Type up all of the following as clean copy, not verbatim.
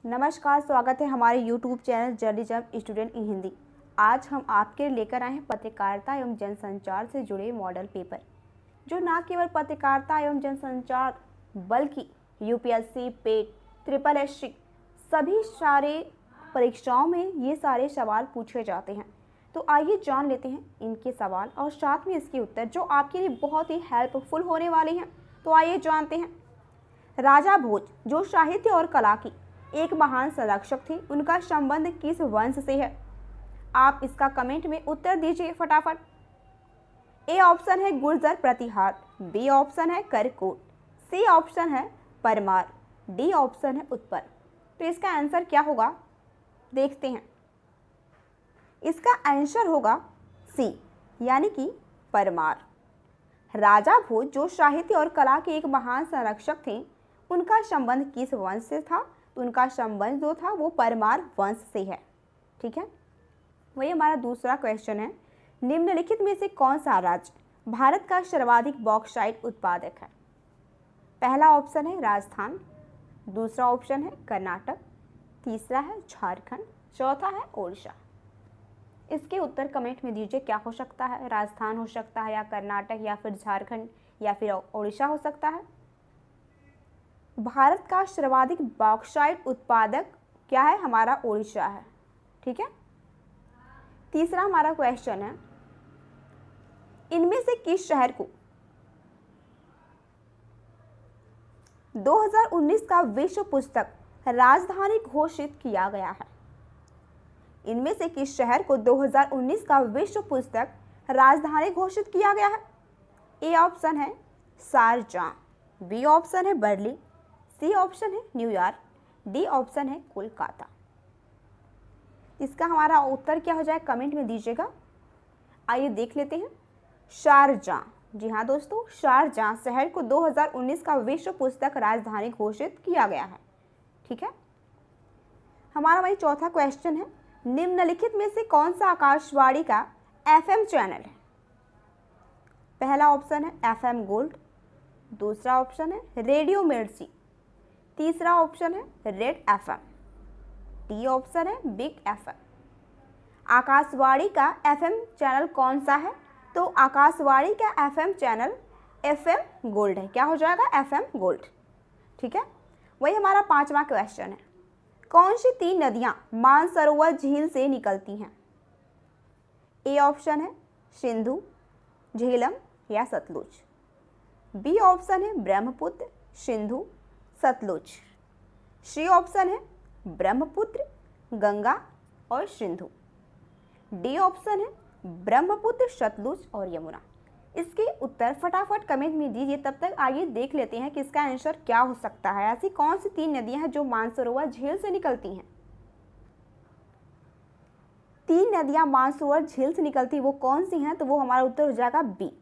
नमस्कार, स्वागत है हमारे YouTube channel journalism student in Hindi. आज हम आपके लेकर आए हैं पत्रकारिता एवं जनसंचार से जुड़े मॉडल पेपर, जो न केवल पत्रकारिता एवं जनसंचार बल्कि यूपीएससी, पेट, ट्रिपल एससी सभी सारे परीक्षाओं में ये सारे सवाल पूछे जाते हैं। तो आइए जान लेते हैं इनके सवाल और साथ में इसके उत्तर, जो आपके लिए बहुत ही हेल्पफुल होने वाले हैं। तो आइए जानते हैं। राजा भोज जो साहित्य और कला की एक महान संरक्षक थे, उनका संबंध किस वंश से है? आप इसका कमेंट में उत्तर दीजिए फटाफट। ए ऑप्शन है गुर्जर प्रतिहार, बी ऑप्शन है करकोट, सी ऑप्शन है परमार, डी ऑप्शन है उत्पर। तो इसका आंसर क्या होगा, देखते हैं। इसका आंसर होगा सी, यानी कि परमार। राजा भोज जो साहित्य और कला के एक महान संरक्षक थे, उनका संबंध किस वंश से था? तो उनका संबंध जो था वो परमार वंश से है। ठीक है, वही हमारा दूसरा क्वेश्चन है। निम्नलिखित में से कौन सा राज्य भारत का सर्वाधिक बॉक्साइट उत्पादक है? पहला ऑप्शन है राजस्थान, दूसरा ऑप्शन है कर्नाटक, तीसरा है झारखंड, चौथा है ओडिशा। इसके उत्तर कमेंट में दीजिए, क्या हो सकता है? राजस्थान हो सकता है, या कर्नाटक, या फिर झारखंड, या फिर ओडिशा हो सकता है। भारत का सर्वाधिक बॉक्साइट उत्पादक क्या है? हमारा ओडिशा है। ठीक है, तीसरा हमारा क्वेश्चन है, इनमें से किस शहर को 2019 का विश्व पुस्तक राजधानी घोषित किया गया है? इनमें से किस शहर को 2019 का विश्व पुस्तक राजधानी घोषित किया गया है? ए ऑप्शन है शारजाह, बी ऑप्शन है बर्लिन, सी ऑप्शन है न्यूयॉर्क, डी ऑप्शन है कोलकाता। इसका हमारा उत्तर क्या हो जाए, कमेंट में दीजिएगा। आइए देख लेते हैं। शारजाह, जी हाँ दोस्तों, शारजाह शहर को 2019 का विश्व पुस्तक राजधानी घोषित किया गया है। ठीक है, हमारा वही चौथा क्वेश्चन है। निम्नलिखित में से कौन सा आकाशवाणी का एफएम चैनल है? पहला ऑप्शन है एफएम गोल्ड, दूसरा ऑप्शन है रेडियो मिर्ची, तीसरा ऑप्शन है रेड एफएम, डी ऑप्शन है बिग एफएम। आकाशवाणी का एफएम चैनल कौन सा है? तो आकाशवाणी का एफएम चैनल एफएम गोल्ड है। क्या हो जाएगा? FM gold. ठीक है, वही हमारा पांचवा क्वेश्चन है। कौन सी तीन नदियां मानसरोवर झील से निकलती हैं? ए ऑप्शन है सिंधु, झेलम या सतलुज, बी ऑप्शन है ब्रह्मपुत्र, सिंधु, सतलुज, सी ऑप्शन है ब्रह्मपुत्र, गंगा और सिंधु, डी ऑप्शन है ब्रह्मपुत्र, सतलुज और यमुना। इसके उत्तर फटाफट कमेंट में दीजिए। तब तक आइए देख लेते हैं कि इसका आंसर क्या हो सकता है। ऐसी कौन सी तीन नदियां हैं जो मानसरोवर झील से निकलती हैं? तीन नदियां मानसरोवर झील से निकलती, वो कौन सी हैं? तो वो हमारा उत्तर हो जाएगा बी,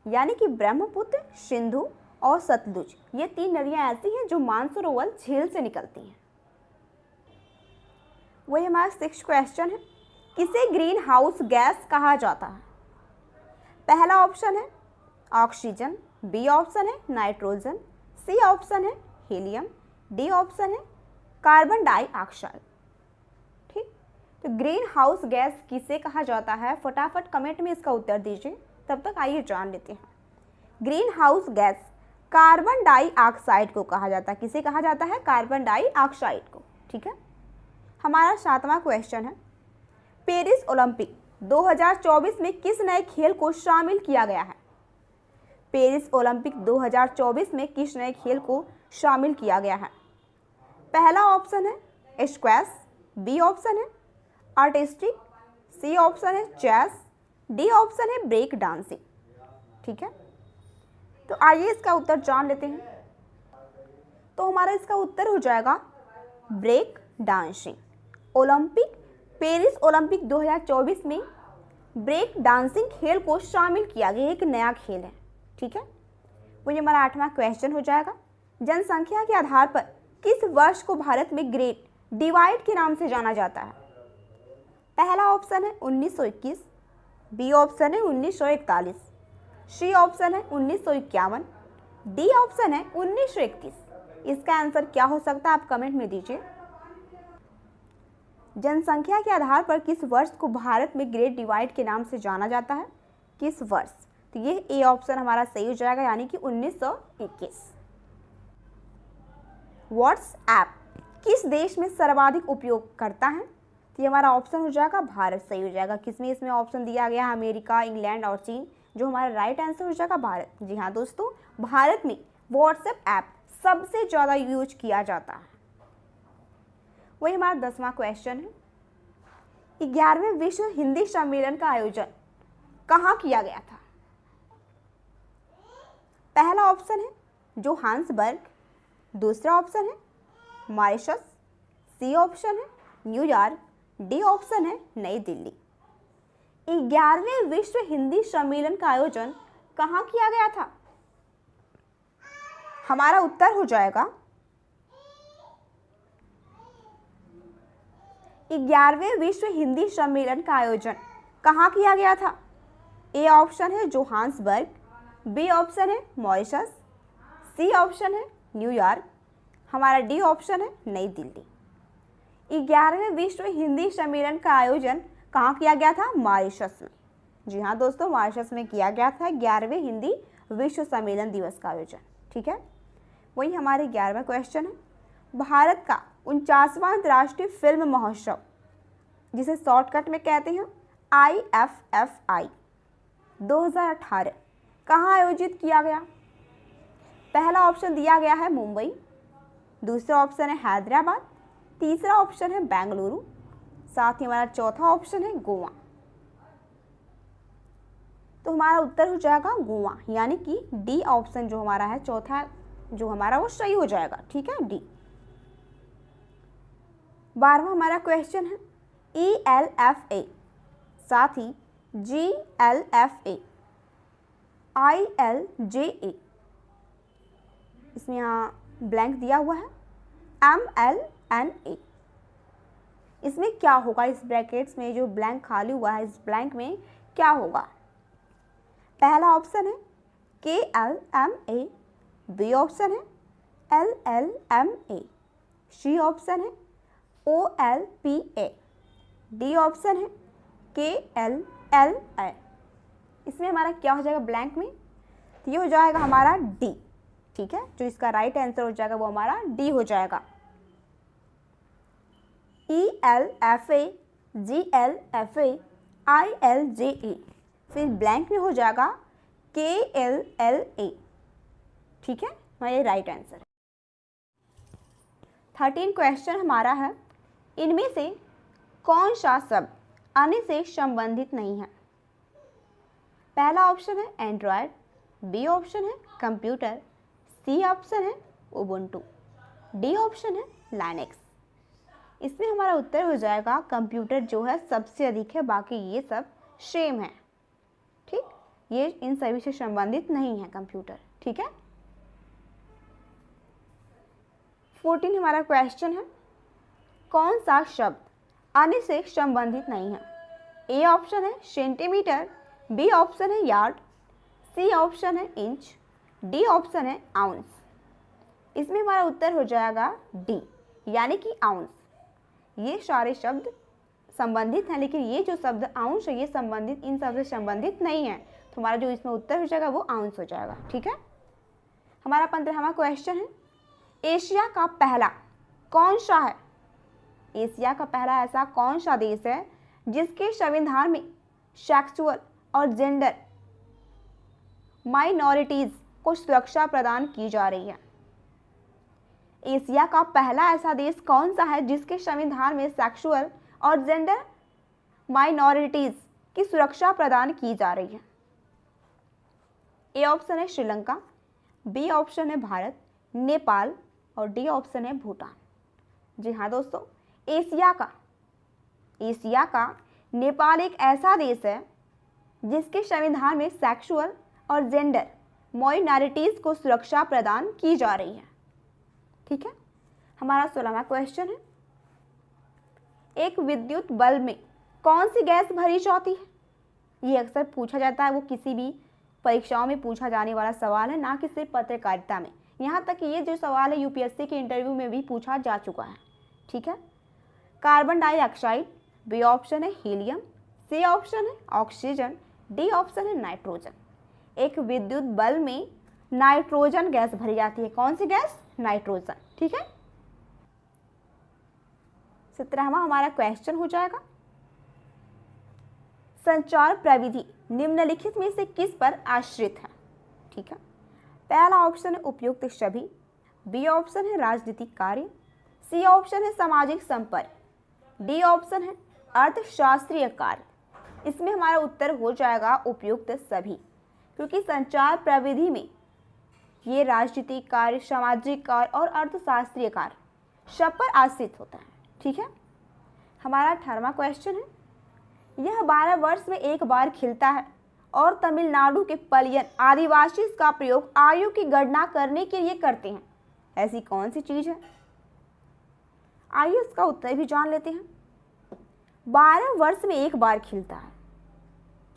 यानी कि ब्रह्मपुत्र, सिंधु और सतलुज। ये तीन नदियां ऐसी हैं जो मानसरोवर झील से निकलती हैं। वही हमारा सिक्स्थ क्वेश्चन है। किसे ग्रीन हाउस गैस कहा जाता है? पहला ऑप्शन है ऑक्सीजन, बी ऑप्शन है नाइट्रोजन, सी ऑप्शन है हीलियम, डी ऑप्शन है कार्बन डाइऑक्साइड। ठीक, तो ग्रीन हाउस गैस किसे कहा जाता है? फटाफट कमेंट में इसका उत्तर दीजिए। तब तक आइए जान लेते हैं। Green house gas carbon dioxide को कहा जाता है। किसे कहा जाता है? कार्बन डाइऑक्साइड को। ठीक है, हमारा सातवां क्वेश्चन है। पेरिस ओलंपिक 2024 में किस नए खेल को शामिल किया गया है? पेरिस ओलंपिक 2024 में किस नए खेल को शामिल किया गया है? पहला ऑप्शन है स्क्वैश, बी ऑप्शन है आर्टिस्टिक, सी ऑप्शन है चेस, डी ऑप्शन है ब्रेक डांसिंग। ठीक है, तो आइए इसका उत्तर जान लेते हैं। तो हमारा इसका उत्तर हो जाएगा break dancing. Olympic, Paris Olympic 2024 में ब्रेक डांसिंग खेल को शामिल किया गया, एक नया खेल है। ठीक है, वो ये हमारा आठवां क्वेश्चन हो जाएगा। जनसंख्या के आधार पर किस वर्ष को भारत में ग्रेट डिवाइड के नाम से जाना जाता है? पहला ऑप्शन है 1921, बी ऑप्शन है 1941, सी ऑप्शन है 1951, डी ऑप्शन है 1931। इसका आंसर क्या हो सकता है? आप कमेंट में दीजिए। जनसंख्या के आधार पर किस वर्ष को भारत में ग्रेट डिवाइड के नाम से जाना जाता है? किस वर्ष? तो ये ए ऑप्शन हमारा सही हो जाएगा, यानी कि 1921। व्हाट्सएप किस देश में सर्वाधिक उपयोग करता है? तो ये हमारा ऑप्शन हो जाएगा भारत, सही हो जाएगा। किसमें इसमें ऑप्शन दिया गया है? अमेरिका, इंग्लैंड और चीन, जो हमारा राइट आंसर हो जाएगा भारत। जी हाँ दोस्तों, भारत में व्हाट्सएप ऐप सबसे ज़्यादा यूज किया जाता है। वही हमारा 10वां क्वेश्चन है, 11वें विश्व हिंदी सम्मेलन का आयोजन कहाँ किया गया था? पहला ऑप्शन है जोहान्सबर्ग, दूसरा ऑप्शन है मॉरिशस, सी ऑप्शन है न्यूयॉर्क, डी ऑप्शन है नई दिल्ली। 11वें विश्व हिंदी सम्मेलन का आयोजन कहाँ किया गया था? हमारा उत्तर हो जाएगा 11वें विश्व हिंदी सम्मेलन का आयोजन कहाँ किया गया था? ए ऑप्शन है जोहान्सबर्ग, बी ऑप्शन है मॉरिशस, सी ऑप्शन है न्यूयॉर्क, हमारा डी ऑप्शन है नई दिल्ली। 11वें विश्व हिंदी सम्मेलन का आयोजन कहाँ किया गया था? मॉरिशस में। जी हाँ दोस्तों, मॉरिशस में किया गया था 11वें हिंदी विश्व सम्मेलन दिवस का आयोजन। ठीक है, वही हमारे 11वां क्वेश्चन है, भारत का 49वां अंतर्राष्ट्रीय फिल्म महोत्सव, जिसे शॉर्टकट में कहते हैं IFFI 2018, कहाँ आयोजित किया गया? पहला ऑप्शन दिया गया है मुंबई, दूसरा ऑप्शन है हैदराबाद, तीसरा ऑप्शन है बेंगलुरु, साथ ही हमारा चौथा ऑप्शन है गोवा। तो हमारा उत्तर हो जाएगा गोवा, यानी कि डी ऑप्शन जो हमारा है चौथा जो हमारा वो सही हो जाएगा। ठीक है, डी। 12वां हमारा क्वेश्चन है ELFA, साथ ही GLFA, ILJA, इसमें यहाँ ब्लैंक दिया हुआ है MLNA। इसमें क्या होगा? इस ब्रैकेट्स में जो ब्लैंक खाली हुआ है, इस ब्लैंक में क्या होगा? पहला ऑप्शन है KLMA, बी ऑप्शन है LLMA, सी ऑप्शन है OLPA, डी ऑप्शन है KLLA। इसमें हमारा क्या हो जाएगा ब्लैंक में? तो ये हो जाएगा हमारा डी। ठीक है, जो इसका राइट आंसर हो जाएगा वो हमारा डी हो जाएगा। ELFA, GLFA, ILJA, फिर ब्लैंक में हो जाएगा KLLA। ठीक है, हमारा राइट आंसर है। 13 क्वेश्चन हमारा है, इनमें से कौन सा शब्द अन्य से संबंधित नहीं है? पहला ऑप्शन है एंड्रॉयड, बी ऑप्शन है कंप्यूटर, सी ऑप्शन है उबुंटू, डी ऑप्शन है लाइनेक्स। इसमें हमारा उत्तर हो जाएगा कंप्यूटर जो है सबसे अधिक है, बाकी ये सब सेम है। ठीक, ये इन सभी से संबंधित नहीं है कंप्यूटर। ठीक है, 14 हमारा क्वेश्चन है, कौन सा शब्द अन्य से संबंधित नहीं है? ए ऑप्शन है सेंटीमीटर, बी ऑप्शन है यार्ड, सी ऑप्शन है इंच, डी ऑप्शन है आउंस। इसमें हमारा उत्तर हो जाएगा डी, यानी कि आउंस। ये सारे शब्द संबंधित हैं, लेकिन ये जो शब्द आउंस है ये संबंधित इन सब से संबंधित नहीं है, तो हमारा जो इसमें उत्तर हो जाएगा वो आउंस हो जाएगा। ठीक है, हमारा 15वां क्वेश्चन है, एशिया का पहला कौन सा है? एशिया का पहला ऐसा कौन सा देश है जिसके संविधान में सेक्सुअल और जेंडर माइनॉरिटीज को सुरक्षा प्रदान की जा रही है? एशिया का पहला ऐसा देश कौन सा है जिसके संविधान में सेक्सुअल और जेंडर माइनॉरिटीज की सुरक्षा प्रदान की जा रही है? ए ऑप्शन है श्रीलंका, बी ऑप्शन है भारत, नेपाल और डी ऑप्शन है भूटान। जी हाँ दोस्तों, एशिया का नेपाल एक ऐसा देश है जिसके संविधान में सेक्सुअल और जेंडर माइनॉरिटीज को सुरक्षा प्रदान की जा रही है। ठीक है, हमारा 16वां क्वेश्चन है, एक विद्युत बल्ब में कौन सी गैस भरी जाती है? ये अक्सर पूछा जाता है, वो किसी भी परीक्षाओं में पूछा जाने वाला सवाल है, ना कि सिर्फ पत्रकारिता में। यहाँ तक कि ये जो सवाल है यूपीएससी के इंटरव्यू में भी पूछा जा चुका है। ठीक है, कार्बन डाइऑक्साइड, बी ऑप्शन है हीलियम, सी ऑप्शन है ऑक्सीजन, डी ऑप्शन है नाइट्रोजन। एक विद्युत बल्ब में नाइट्रोजन गैस भरी जाती है। कौन सी गैस? नाइट्रोजन। ठीक है, 17वां हमारा क्वेश्चन हो जाएगा, संचार प्रविधि निम्नलिखित में से किस पर आश्रित है? ठीक है, पहला ऑप्शन है उपयुक्त सभी, बी ऑप्शन है राजनीतिक कार्य, सी ऑप्शन है सामाजिक संपर्क, डी ऑप्शन है अर्थशास्त्रीय कार्य। इसमें हमारा उत्तर हो जाएगा उपयुक्त सभी, क्योंकि संचार प्रविधि में ये राजनीतिक कार्य, सामाजिक कार्य और अर्थशास्त्रीय कार्य सब पर आश्रित होता है। ठीक है, हमारा 18वां क्वेश्चन है, यह 12 वर्ष में एक बार खिलता है और तमिलनाडु के पलियन आदिवासी इसका प्रयोग आयु की गणना करने के लिए करते हैं। ऐसी कौन सी चीज है? आइए इसका उत्तर भी जान लेते हैं। 12 वर्ष में एक बार खिलता है,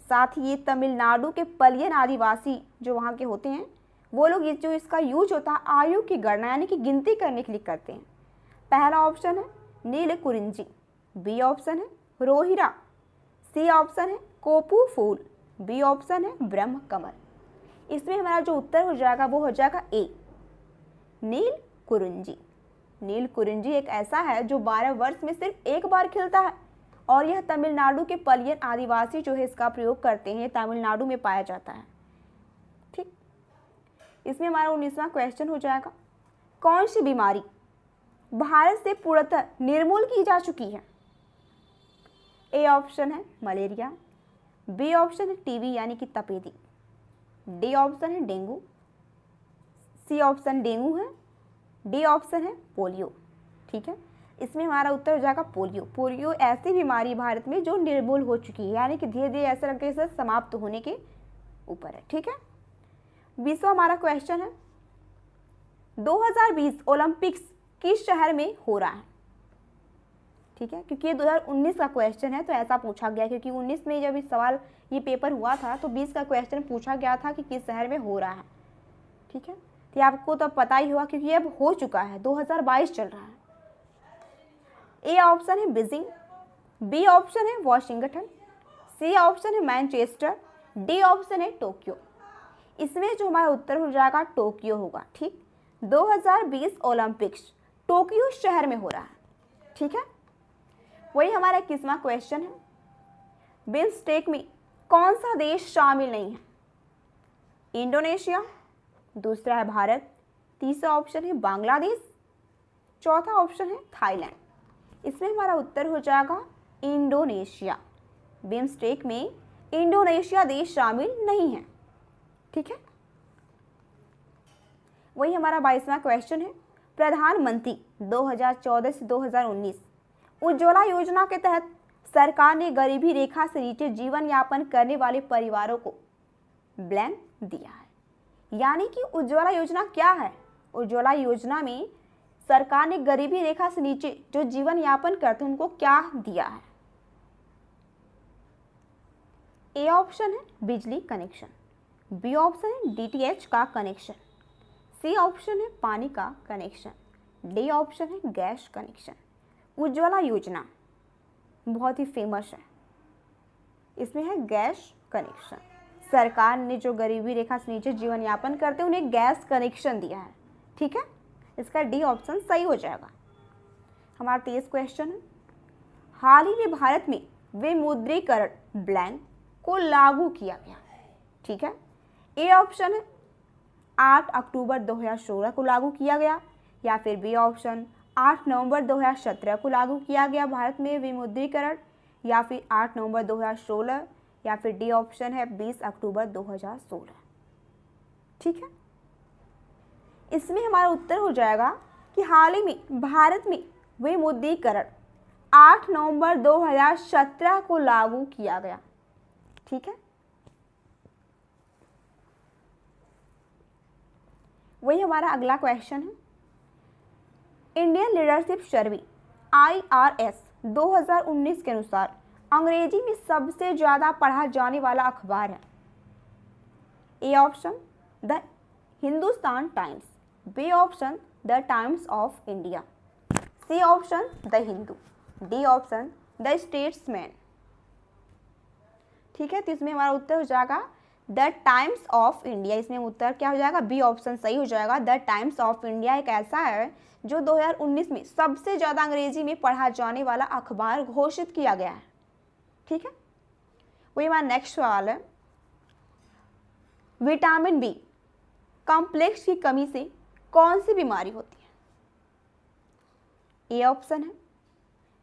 साथ ही ये तमिलनाडु के पलियन आदिवासी जो वहाँ के होते हैं वो लोग जो इसका यूज होता है आयु की गणना यानी कि गिनती करने के लिए करते हैं। पहला ऑप्शन है नील कुरिंजी, बी ऑप्शन है रोहिरा, सी ऑप्शन है कोपू फूल, बी ऑप्शन है ब्रह्म कमल। इसमें हमारा जो उत्तर हो जाएगा वो हो जाएगा ए, नील कुरिंजी। नील कुरिंजी एक ऐसा है जो 12 वर्ष में सिर्फ एक बार खिलता है और यह तमिलनाडु के पलियन आदिवासी जो है इसका प्रयोग करते हैं। ये तमिलनाडु में पाया जाता है। ठीक, इसमें हमारा 19वां क्वेश्चन हो जाएगा, कौन सी बीमारी भारत से पूर्णतः निर्मूल की जा चुकी है? ए ऑप्शन है मलेरिया, बी ऑप्शन है टीबी यानी कि तपेदी, डी ऑप्शन है डेंगू, सी ऑप्शन डेंगू है, डी ऑप्शन है पोलियो। ठीक है, इसमें हमारा उत्तर हो जाएगा पोलियो। पोलियो ऐसी बीमारी भारत में जो निर्मूल हो चुकी है, यानी कि धीरे धीरे ऐसे तरीके से समाप्त होने के ऊपर है। ठीक है, 20वां हमारा क्वेश्चन है, 2020 ओलंपिक्स किस शहर में हो रहा है? ठीक है, क्योंकि ये 2019 का क्वेश्चन है तो ऐसा पूछा गया, क्योंकि 19 में जब इस सवाल ये पेपर हुआ था तो 20 का क्वेश्चन पूछा गया था कि किस शहर में हो रहा है। ठीक है, तो आपको तो पता ही होगा क्योंकि ये अब हो चुका है, 2022 चल रहा है। ए ऑप्शन है बीजिंग, बी ऑप्शन है वॉशिंगटन, सी ऑप्शन है मैनचेस्टर, डी ऑप्शन है टोक्यो। इसमें जो हमारा उत्तर हो जाएगा टोक्यो होगा। ठीक, 2020 ओलंपिक्स टोक्यो शहर में हो रहा है। ठीक है, वही हमारा 21वां क्वेश्चन है, बिम्स्टेक में कौन सा देश शामिल नहीं है? इंडोनेशिया, दूसरा है भारत, तीसरा ऑप्शन है बांग्लादेश, चौथा ऑप्शन है थाईलैंड। इसमें हमारा उत्तर हो जाएगा इंडोनेशिया। बिम्स्टेक में इंडोनेशिया देश शामिल नहीं है। ठीक है, वही हमारा 22वां क्वेश्चन है, प्रधानमंत्री 2014 से 2019 उज्ज्वला योजना के तहत सरकार ने गरीबी रेखा से नीचे जीवन यापन करने वाले परिवारों को ब्लैंक दिया है। यानी कि उज्ज्वला योजना क्या है? उज्ज्वला योजना में सरकार ने गरीबी रेखा से नीचे जो जीवन यापन करते हैं उनको क्या दिया है? ए ऑप्शन है बिजली कनेक्शन, बी ऑप्शन है डीटीएच का कनेक्शन, सी ऑप्शन है पानी का कनेक्शन, डी ऑप्शन है गैस कनेक्शन। उज्ज्वला योजना बहुत ही फेमस है, इसमें है गैस कनेक्शन। सरकार ने जो गरीबी रेखा से नीचे जीवन यापन करते हैं उन्हें गैस कनेक्शन दिया है। ठीक है, इसका डी ऑप्शन सही हो जाएगा। हमारा 23 क्वेश्चन है, हाल ही में भारत में विमुद्रीकरण ब्लैंक को लागू किया गया। ठीक है, ए ऑप्शन है 8 अक्टूबर 2016 को लागू किया गया, या फिर बी ऑप्शन 8 नवंबर 2017 को लागू किया गया भारत में विमुद्रीकरण, या फिर 8 नवंबर 2016, या फिर डी ऑप्शन है 20 अक्टूबर 2016। ठीक है, इसमें हमारा उत्तर हो जाएगा कि हाल ही में भारत में विमुद्रीकरण 8 नवंबर 2017 को लागू किया गया। ठीक है, वही हमारा अगला क्वेश्चन है, इंडियन लीडरशिप सर्वे IRS 2019 के अनुसार अंग्रेजी में सबसे ज्यादा पढ़ा जाने वाला अखबार है। A option the Hindustan Times, B option the Times of India, C option the Hindu, D option the Statesman. ठीक है, तो इसमें हमारा उत्तर हो जाएगा द टाइम्स ऑफ इंडिया। इसमें उत्तर क्या हो जाएगा, बी ऑप्शन सही हो जाएगा। द टाइम्स ऑफ इंडिया एक ऐसा है जो 2019 में सबसे ज़्यादा अंग्रेजी में पढ़ा जाने वाला अखबार घोषित किया गया है। ठीक है, वही हमारा नेक्स्ट सवाल है, विटामिन बी कॉम्प्लेक्स की कमी से कौन सी बीमारी होती है? ए ऑप्शन है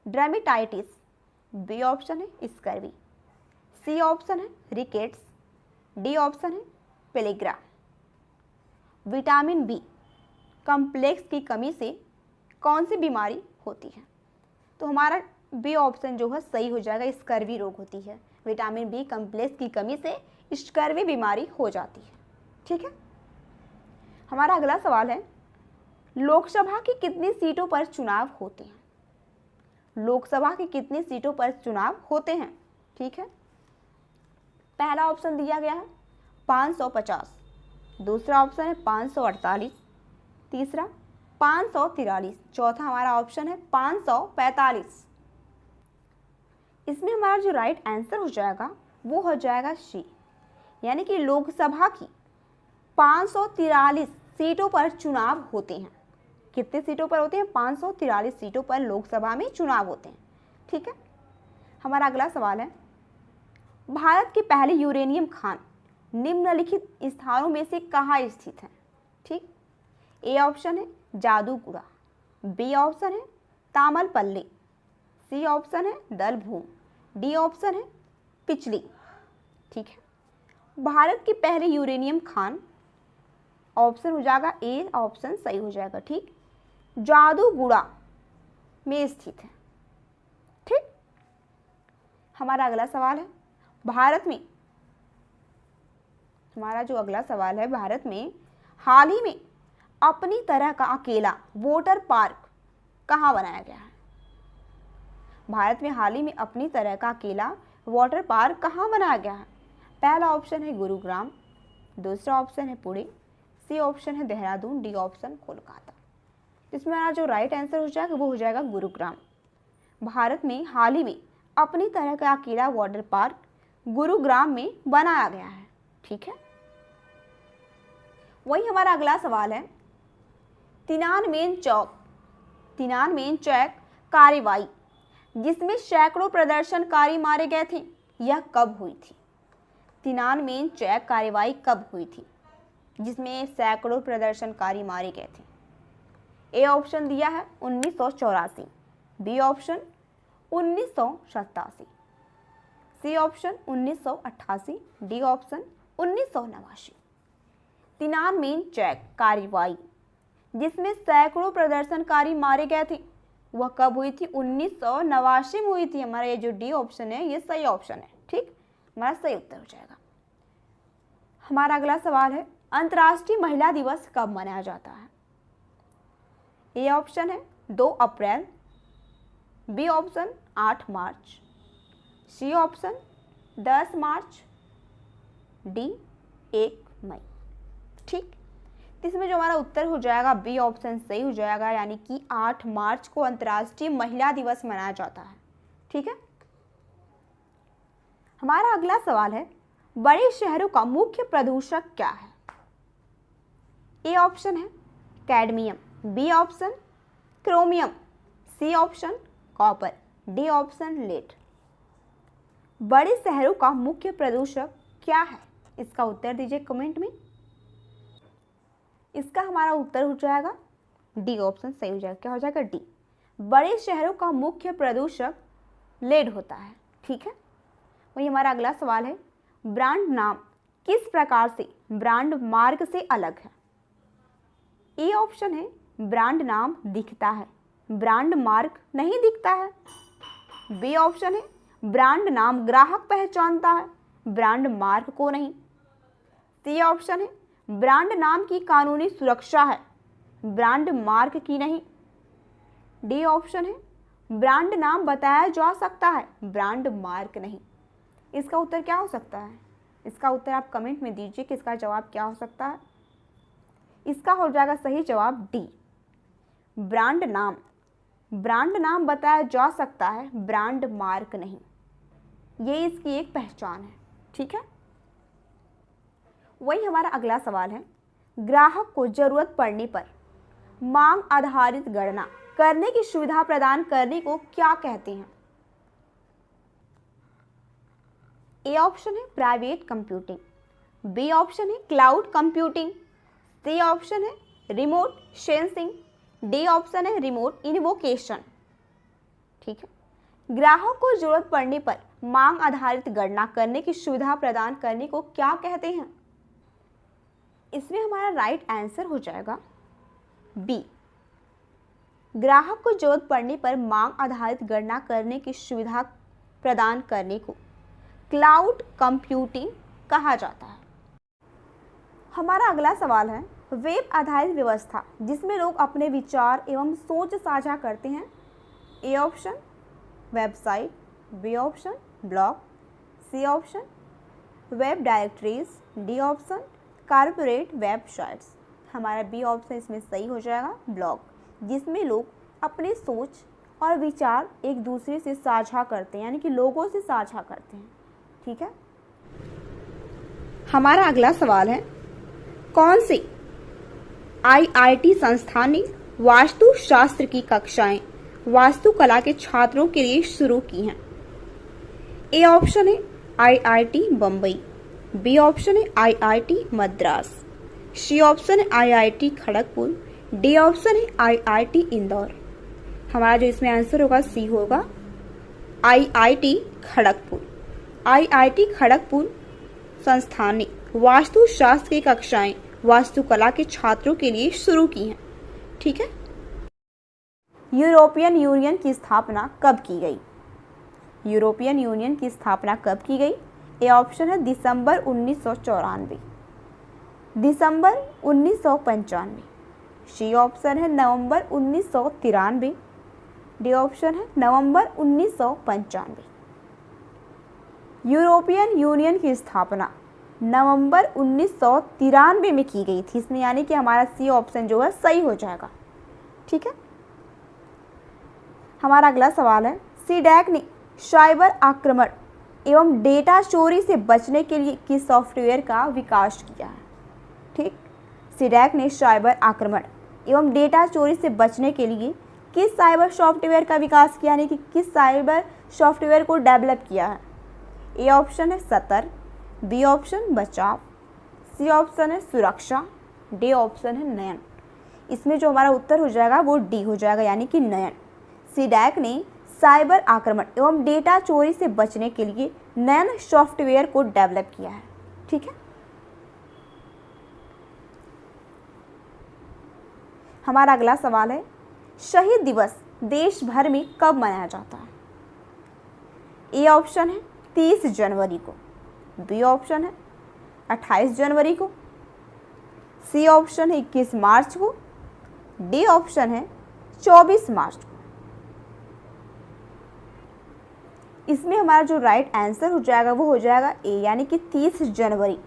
ड्रामेटाइटिस, बी ऑप्शन है स्कर्वी, सी ऑप्शन है रिकेट्स, डी ऑप्शन है पेलिग्रा। विटामिन बी कॉम्प्लेक्स की कमी से कौन सी बीमारी होती है? तो हमारा बी ऑप्शन जो है सही हो जाएगा, स्कर्वी रोग होती है। विटामिन बी कॉम्प्लेक्स की कमी से स्कर्वी बीमारी हो जाती है। ठीक है, हमारा अगला सवाल है, लोकसभा की कितनी सीटों पर चुनाव होते हैं? लोकसभा की कितनी सीटों पर चुनाव होते हैं? ठीक है, पहला ऑप्शन दिया गया है 550, दूसरा ऑप्शन है 548, तीसरा 543, चौथा हमारा ऑप्शन है 545। इसमें हमारा जो राइट आंसर हो जाएगा वो हो जाएगा सी, यानी कि लोकसभा की 543 सीटों पर चुनाव होते हैं। कितने सीटों पर होते हैं? 543 सीटों पर लोकसभा में चुनाव होते हैं। ठीक है, हमारा अगला सवाल है, भारत की पहली यूरेनियम खान निम्नलिखित स्थानों में से कहाँ स्थित है? ठीक, ए ऑप्शन है जादूगुड़ा, बी ऑप्शन है तामलपल्ली, सी ऑप्शन है दलभूम, डी ऑप्शन है पिछली। ठीक है, भारत की पहली यूरेनियम खान ऑप्शन हो जाएगा ए ऑप्शन सही हो जाएगा। ठीक, जादूगुड़ा में स्थित है। ठीक, हमारा अगला सवाल है, भारत में हमारा जो अगला सवाल है, भारत में हाल ही में अपनी तरह का अकेला वाटर पार्क कहाँ बनाया गया है? भारत में हाल ही में अपनी तरह का अकेला वाटर पार्क कहाँ बनाया गया है? पहला ऑप्शन है गुरुग्राम, दूसरा ऑप्शन है पुणे, सी ऑप्शन है देहरादून, डी ऑप्शन कोलकाता। इसमें हमारा जो राइट आंसर हो जाएगा वो हो जाएगा गुरुग्राम। भारत में हाल ही में अपनी तरह का अकेला वाटर पार्क गुरुग्राम में बनाया गया है। ठीक है, वही हमारा अगला सवाल है, तिनानमेन चौक कार्रवाई जिसमें सैकड़ों प्रदर्शनकारी मारे गए थे, यह कब हुई थी? तिनानमेन चौक कार्रवाई कब हुई थी जिसमें सैकड़ों प्रदर्शनकारी मारे गए थे? ए ऑप्शन दिया है 1984, B option 1987, C option 1988, D option 1989। Tiananmen चौक कार्रवाई जिसमें सैकड़ों प्रदर्शनकारी मारे गए थे वह कब हुई थी? 1989 में हुई थी। हमारा ये जो डी ऑप्शन है ये सही ऑप्शन है। ठीक, हमारा सही उत्तर हो जाएगा। हमारा अगला सवाल है, अंतर्राष्ट्रीय महिला दिवस कब मनाया जाता है? ए ऑप्शन है 2 अप्रैल, बी ऑप्शन 8 मार्च, सी ऑप्शन 10 मार्च, डी 1 मई। ठीक, इसमें जो हमारा उत्तर हो जाएगा बी ऑप्शन सही हो जाएगा, यानी कि 8 मार्च को अंतर्राष्ट्रीय महिला दिवस मनाया जाता है। ठीक है, हमारा अगला सवाल है, बड़े शहरों का मुख्य प्रदूषक क्या है? ए ऑप्शन है cadmium, B option chromium, C option copper, D option lead. बड़े शहरों का मुख्य प्रदूषक क्या है? इसका उत्तर दीजिए कमेंट में। इसका हमारा उत्तर हो जाएगा डी ऑप्शन सही हो जाएगा। क्या हो जाएगा? डी। बड़े शहरों का मुख्य प्रदूषक लेड होता है। ठीक है, वही हमारा अगला सवाल है, ब्रांड नाम किस प्रकार से ब्रांड मार्क से अलग है? ए ऑप्शन है ब्रांड नाम दिखता है, ब्रांड मार्क नहीं दिखता है। बी ऑप्शन है ब्रांड नाम ग्राहक पहचानता है, ब्रांड मार्क को नहीं। सी ऑप्शन है ब्रांड नाम की कानूनी सुरक्षा है, ब्रांड मार्क की नहीं। डी ऑप्शन है ब्रांड नाम बताया जा सकता है, ब्रांड मार्क नहीं। इसका उत्तर क्या हो सकता है? इसका उत्तर आप कमेंट में दीजिए कि इसका जवाब क्या हो सकता है। इसका हो जाएगा सही जवाब डी, ब्रांड नाम ब्रांड नाम बताया जा सकता है, ब्रांड मार्क नहीं। ये इसकी एक पहचान है। ठीक है, वही हमारा अगला सवाल है, ग्राहक को जरूरत पड़ने पर मांग आधारित गणना करने की सुविधा प्रदान करने को क्या कहते हैं? ए ऑप्शन है प्राइवेट कंप्यूटिंग, बी ऑप्शन है क्लाउड कंप्यूटिंग, सी ऑप्शन है रिमोट सेंसिंग, डी ऑप्शन है रिमोट इन्वोकेशन। ठीक है, ग्राहक को जरूरत पड़ने पर मांग आधारित गणना करने की सुविधा प्रदान करने को क्या कहते हैं? इसमें हमारा राइट आंसर हो जाएगा बी। ग्राहक को जरूरत पड़ने पर मांग आधारित गणना करने की सुविधा प्रदान करने को क्लाउड कंप्यूटिंग कहा जाता है। हमारा अगला सवाल है, वेब आधारित व्यवस्था जिसमें लोग अपने विचार एवं सोच साझा करते हैं। A option website, B option blog, C option web directories, D option corporate websites. हमारा बी ऑप्शन इसमें सही हो जाएगा, ब्लॉग, जिसमें लोग अपने सोच और विचार एक दूसरे से साझा करते हैं, यानी कि लोगों से साझा करते हैं। ठीक है, हमारा अगला सवाल है, कौन सी आईआईटी संस्थान ने वास्तुशास्त्र की कक्षाएं वास्तुकला के छात्रों के लिए शुरू की हैं? ए ऑप्शन है आईआईटी बम्बई, बी ऑप्शन है आईआईटी मद्रास, सी ऑप्शन है आईआईटी खड़गपुर, डी ऑप्शन है आईआईटी इंदौर। हमारा जो इसमें आंसर होगा सी होगा, आईआईटी खड़गपुर। आईआईटी खड़गपुर संस्थान ने वास्तुशास्त्र की कक्षाएं वास्तुकला के छात्रों के लिए शुरू की हैं। ठीक है, यूरोपियन यूनियन की स्थापना कब की गई? यूरोपियन यूनियन की स्थापना कब की गई? ए ऑप्शन है दिसंबर 1994, दिसंबर 1995, सी ऑप्शन है नवंबर 1993, डी ऑप्शन है नवंबर 1995। यूरोपियन यूनियन की स्थापना नवंबर 1993 में की गई थी इसमें, यानी कि हमारा सी ऑप्शन जो है सही हो जाएगा। ठीक है, हमारा अगला सवाल है, सीडैक ने साइबर आक्रमण एवं डेटा चोरी से बचने के लिए किस सॉफ्टवेयर का विकास किया है? ठीक, सीडैक ने साइबर आक्रमण एवं डेटा चोरी से बचने के लिए किस साइबर सॉफ्टवेयर का विकास किया, यानी कि किस साइबर सॉफ्टवेयर को डेवलप किया है? ए ऑप्शन है सतर्क, बी ऑप्शन बचाव, सी ऑप्शन है सुरक्षा, डी ऑप्शन है नयन। इसमें जो हमारा उत्तर हो जाएगा वो डी हो जाएगा, यानी कि नयन। सीडैक ने साइबर आक्रमण एवं डेटा चोरी से बचने के लिए नयन सॉफ्टवेयर को डेवलप किया है। ठीक है, हमारा अगला सवाल है, शहीद दिवस देश भर में कब मनाया जाता है? ए ऑप्शन है 30 जनवरी को, बी ऑप्शन है 28 जनवरी को, सी ऑप्शन है 21 मार्च को, डी ऑप्शन है 24 मार्च को। इसमें हमारा जो राइट आंसर हो जाएगा वो हो जाएगा ए, यानी कि 30 जनवरी।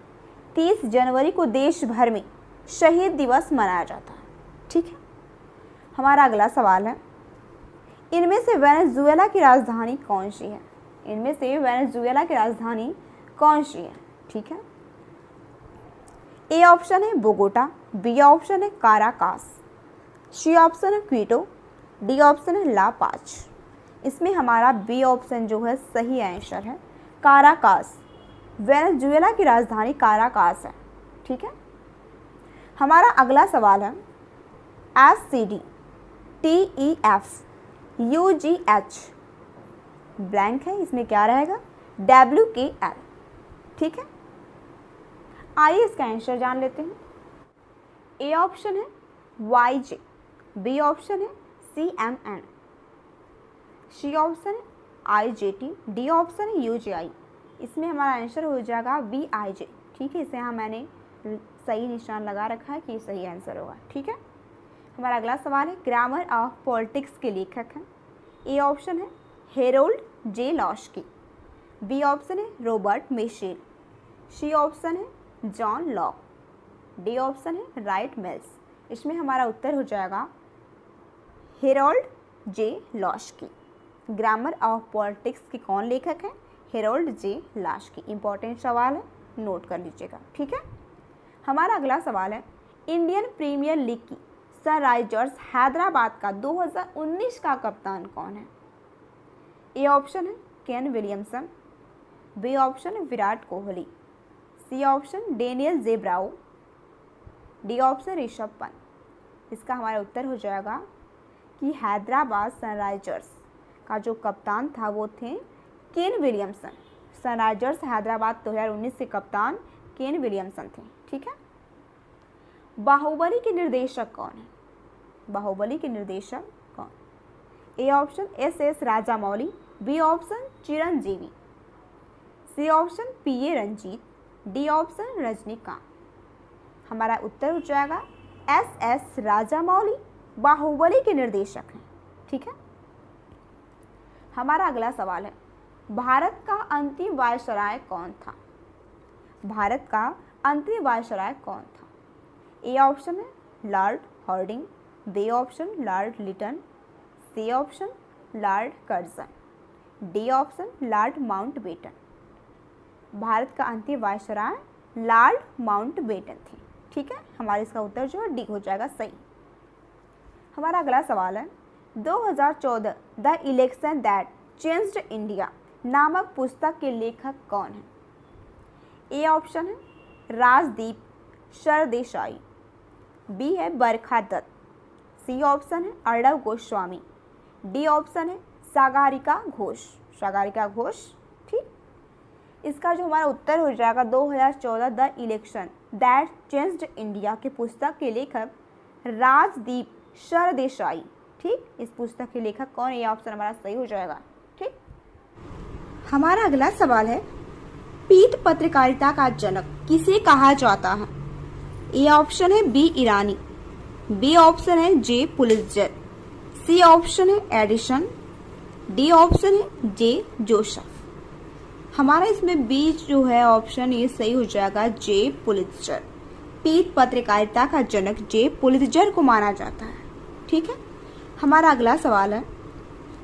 30 जनवरी को देश भर में शहीद दिवस मनाया जाता है। ठीक है, हमारा अगला सवाल है, इनमें से वेनेजुएला की राजधानी कौन सी है? इनमें से वेनेजुएला की राजधानी कौन सी है? ठीक है, ए ऑप्शन है बोगोटा, बी ऑप्शन है काराकास, सी ऑप्शन है क्विटो, डी ऑप्शन है ला पाच। इसमें हमारा बी ऑप्शन जो है सही आंसर है, काराकास। वेनेजुएला की राजधानी काराकास है। ठीक है, हमारा अगला सवाल है, SCD, TEF, UGH ब्लैंक है, इसमें क्या रहेगा? WKL। ठीक है, आइए इसका आंसर जान लेते हैं। ए ऑप्शन है YJ, बी ऑप्शन है CMN, सी ऑप्शन है IJT, डी ऑप्शन है UGI। इसमें हमारा आंसर हो जाएगा BIJ। ठीक है, इसे यहाँ मैंने सही निशान लगा रखा है कि सही आंसर होगा। ठीक है, हमारा अगला सवाल है, ग्रामर ऑफ पॉलिटिक्स के लेखक हैं। ए ऑप्शन है Harold J Laski, B option है रॉबर्ट मिशेल, सी ऑप्शन है जॉन लॉक, डी ऑप्शन है राइट मिल्स। इसमें हमारा उत्तर हो जाएगा Harold J Laski. Grammar of politics के कौन लेखक हैं? Harold J Laski. इंपॉर्टेंट सवाल है, नोट कर लीजिएगा। ठीक है, हमारा अगला सवाल है इंडियन प्रीमियर लीग की सनराइजर्स हैदराबाद का 2019 का कप्तान कौन है? ए ऑप्शन है केन विलियमसन, बी ऑप्शन है Virat Kohli, C option Daniel जेब्राओ, डी ऑप्शन ऋषभ पंत। इसका हमारा उत्तर हो जाएगा कि हैदराबाद सनराइजर्स का जो कप्तान था वो थे केन विलियमसन। सनराइजर्स हैदराबाद 2019 के कप्तान केन विलियमसन थे। ठीक है, बाहुबली के निर्देशक कौन है? बाहुबली के निर्देशक कौन? A option S Rajamouli, B option Chiranjeevi, C option Pa Ranjith, D option Rajinikanth. हमारा उत्तर हो जाएगा एस राजामौली बाहुबली के निर्देशक हैं। ठीक है, हमारा अगला सवाल है भारत का अंतिम वायसराय कौन था? भारत का अंतिम वायसराय कौन था? ए ऑप्शन है Lord Hardinge, B option Lord Lytton, C option Lord Curzon, D option Lord Mountbatten. Bharat का अंतिम वायसराय लॉर्ड माउंटबेटन थे। ठीक है, हमारा इसका उत्तर जो है डी हो जाएगा सही। हमारा अगला सवाल है 2014 the election that changed India नामक पुस्तक के लेखक कौन है? ए ऑप्शन है राजदीप सरदेसाई, बी है बरखा दत्त, सी ऑप्शन है अर्णव गोस्वामी, डी ऑप्शन है सागरिका घोष। सागरिका घोष। ठीक, इसका जो हमारा उत्तर हो जाएगा 2014 the election that changed India के पुस्तक के लेखक राजदीप सरदेसाई। ठीक, इस पुस्तक के लेखक कौन? ये ऑप्शन हमारा सही हो जाएगा। ठीक, हमारा अगला सवाल है पीत पत्रकारिता का जनक किसे कहा जाता है? ए ऑप्शन है बी ईरानी, बी ऑप्शन है जे पुलित्जर, सी ऑप्शन है एडिसन, डी ऑप्शन है जे जोसेफ। हमारा इसमें बी जो है ऑप्शन ये सही हो जाएगा जे पुलित्जर। पीत पत्रकारिता का जनक जे पुलित्जर को माना जाता है। ठीक है, हमारा अगला सवाल है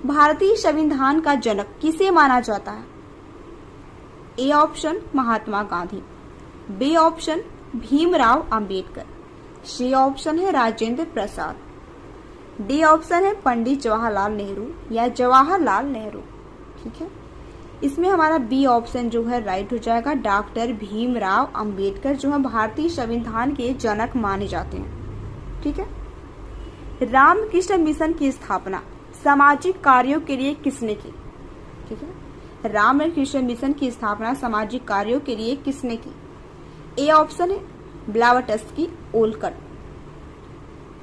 भारतीय संविधान का जनक किसे माना जाता है? A option Mahatma Gandhi, B option Bhimrao Ambedkar, C option है राजेंद्र प्रसाद, डी ऑप्शन है पंडित जवाहरलाल नेहरू या जवाहरलाल नेहरू। ठीक है, इसमें हमारा बी ऑप्शन जो है राइट हो जाएगा। डॉक्टर भीमराव अंबेडकर जो है भारतीय संविधान के जनक माने जाते हैं। ठीक है, रामकृष्ण मिशन की स्थापना सामाजिक कार्यों के लिए किसने की? ठीक है, रामकृष्ण मिशन की स्थापना सामाजिक कार्यों के लिए किसने की? ए ऑप्शन है ब्लावटस्की ओलकर,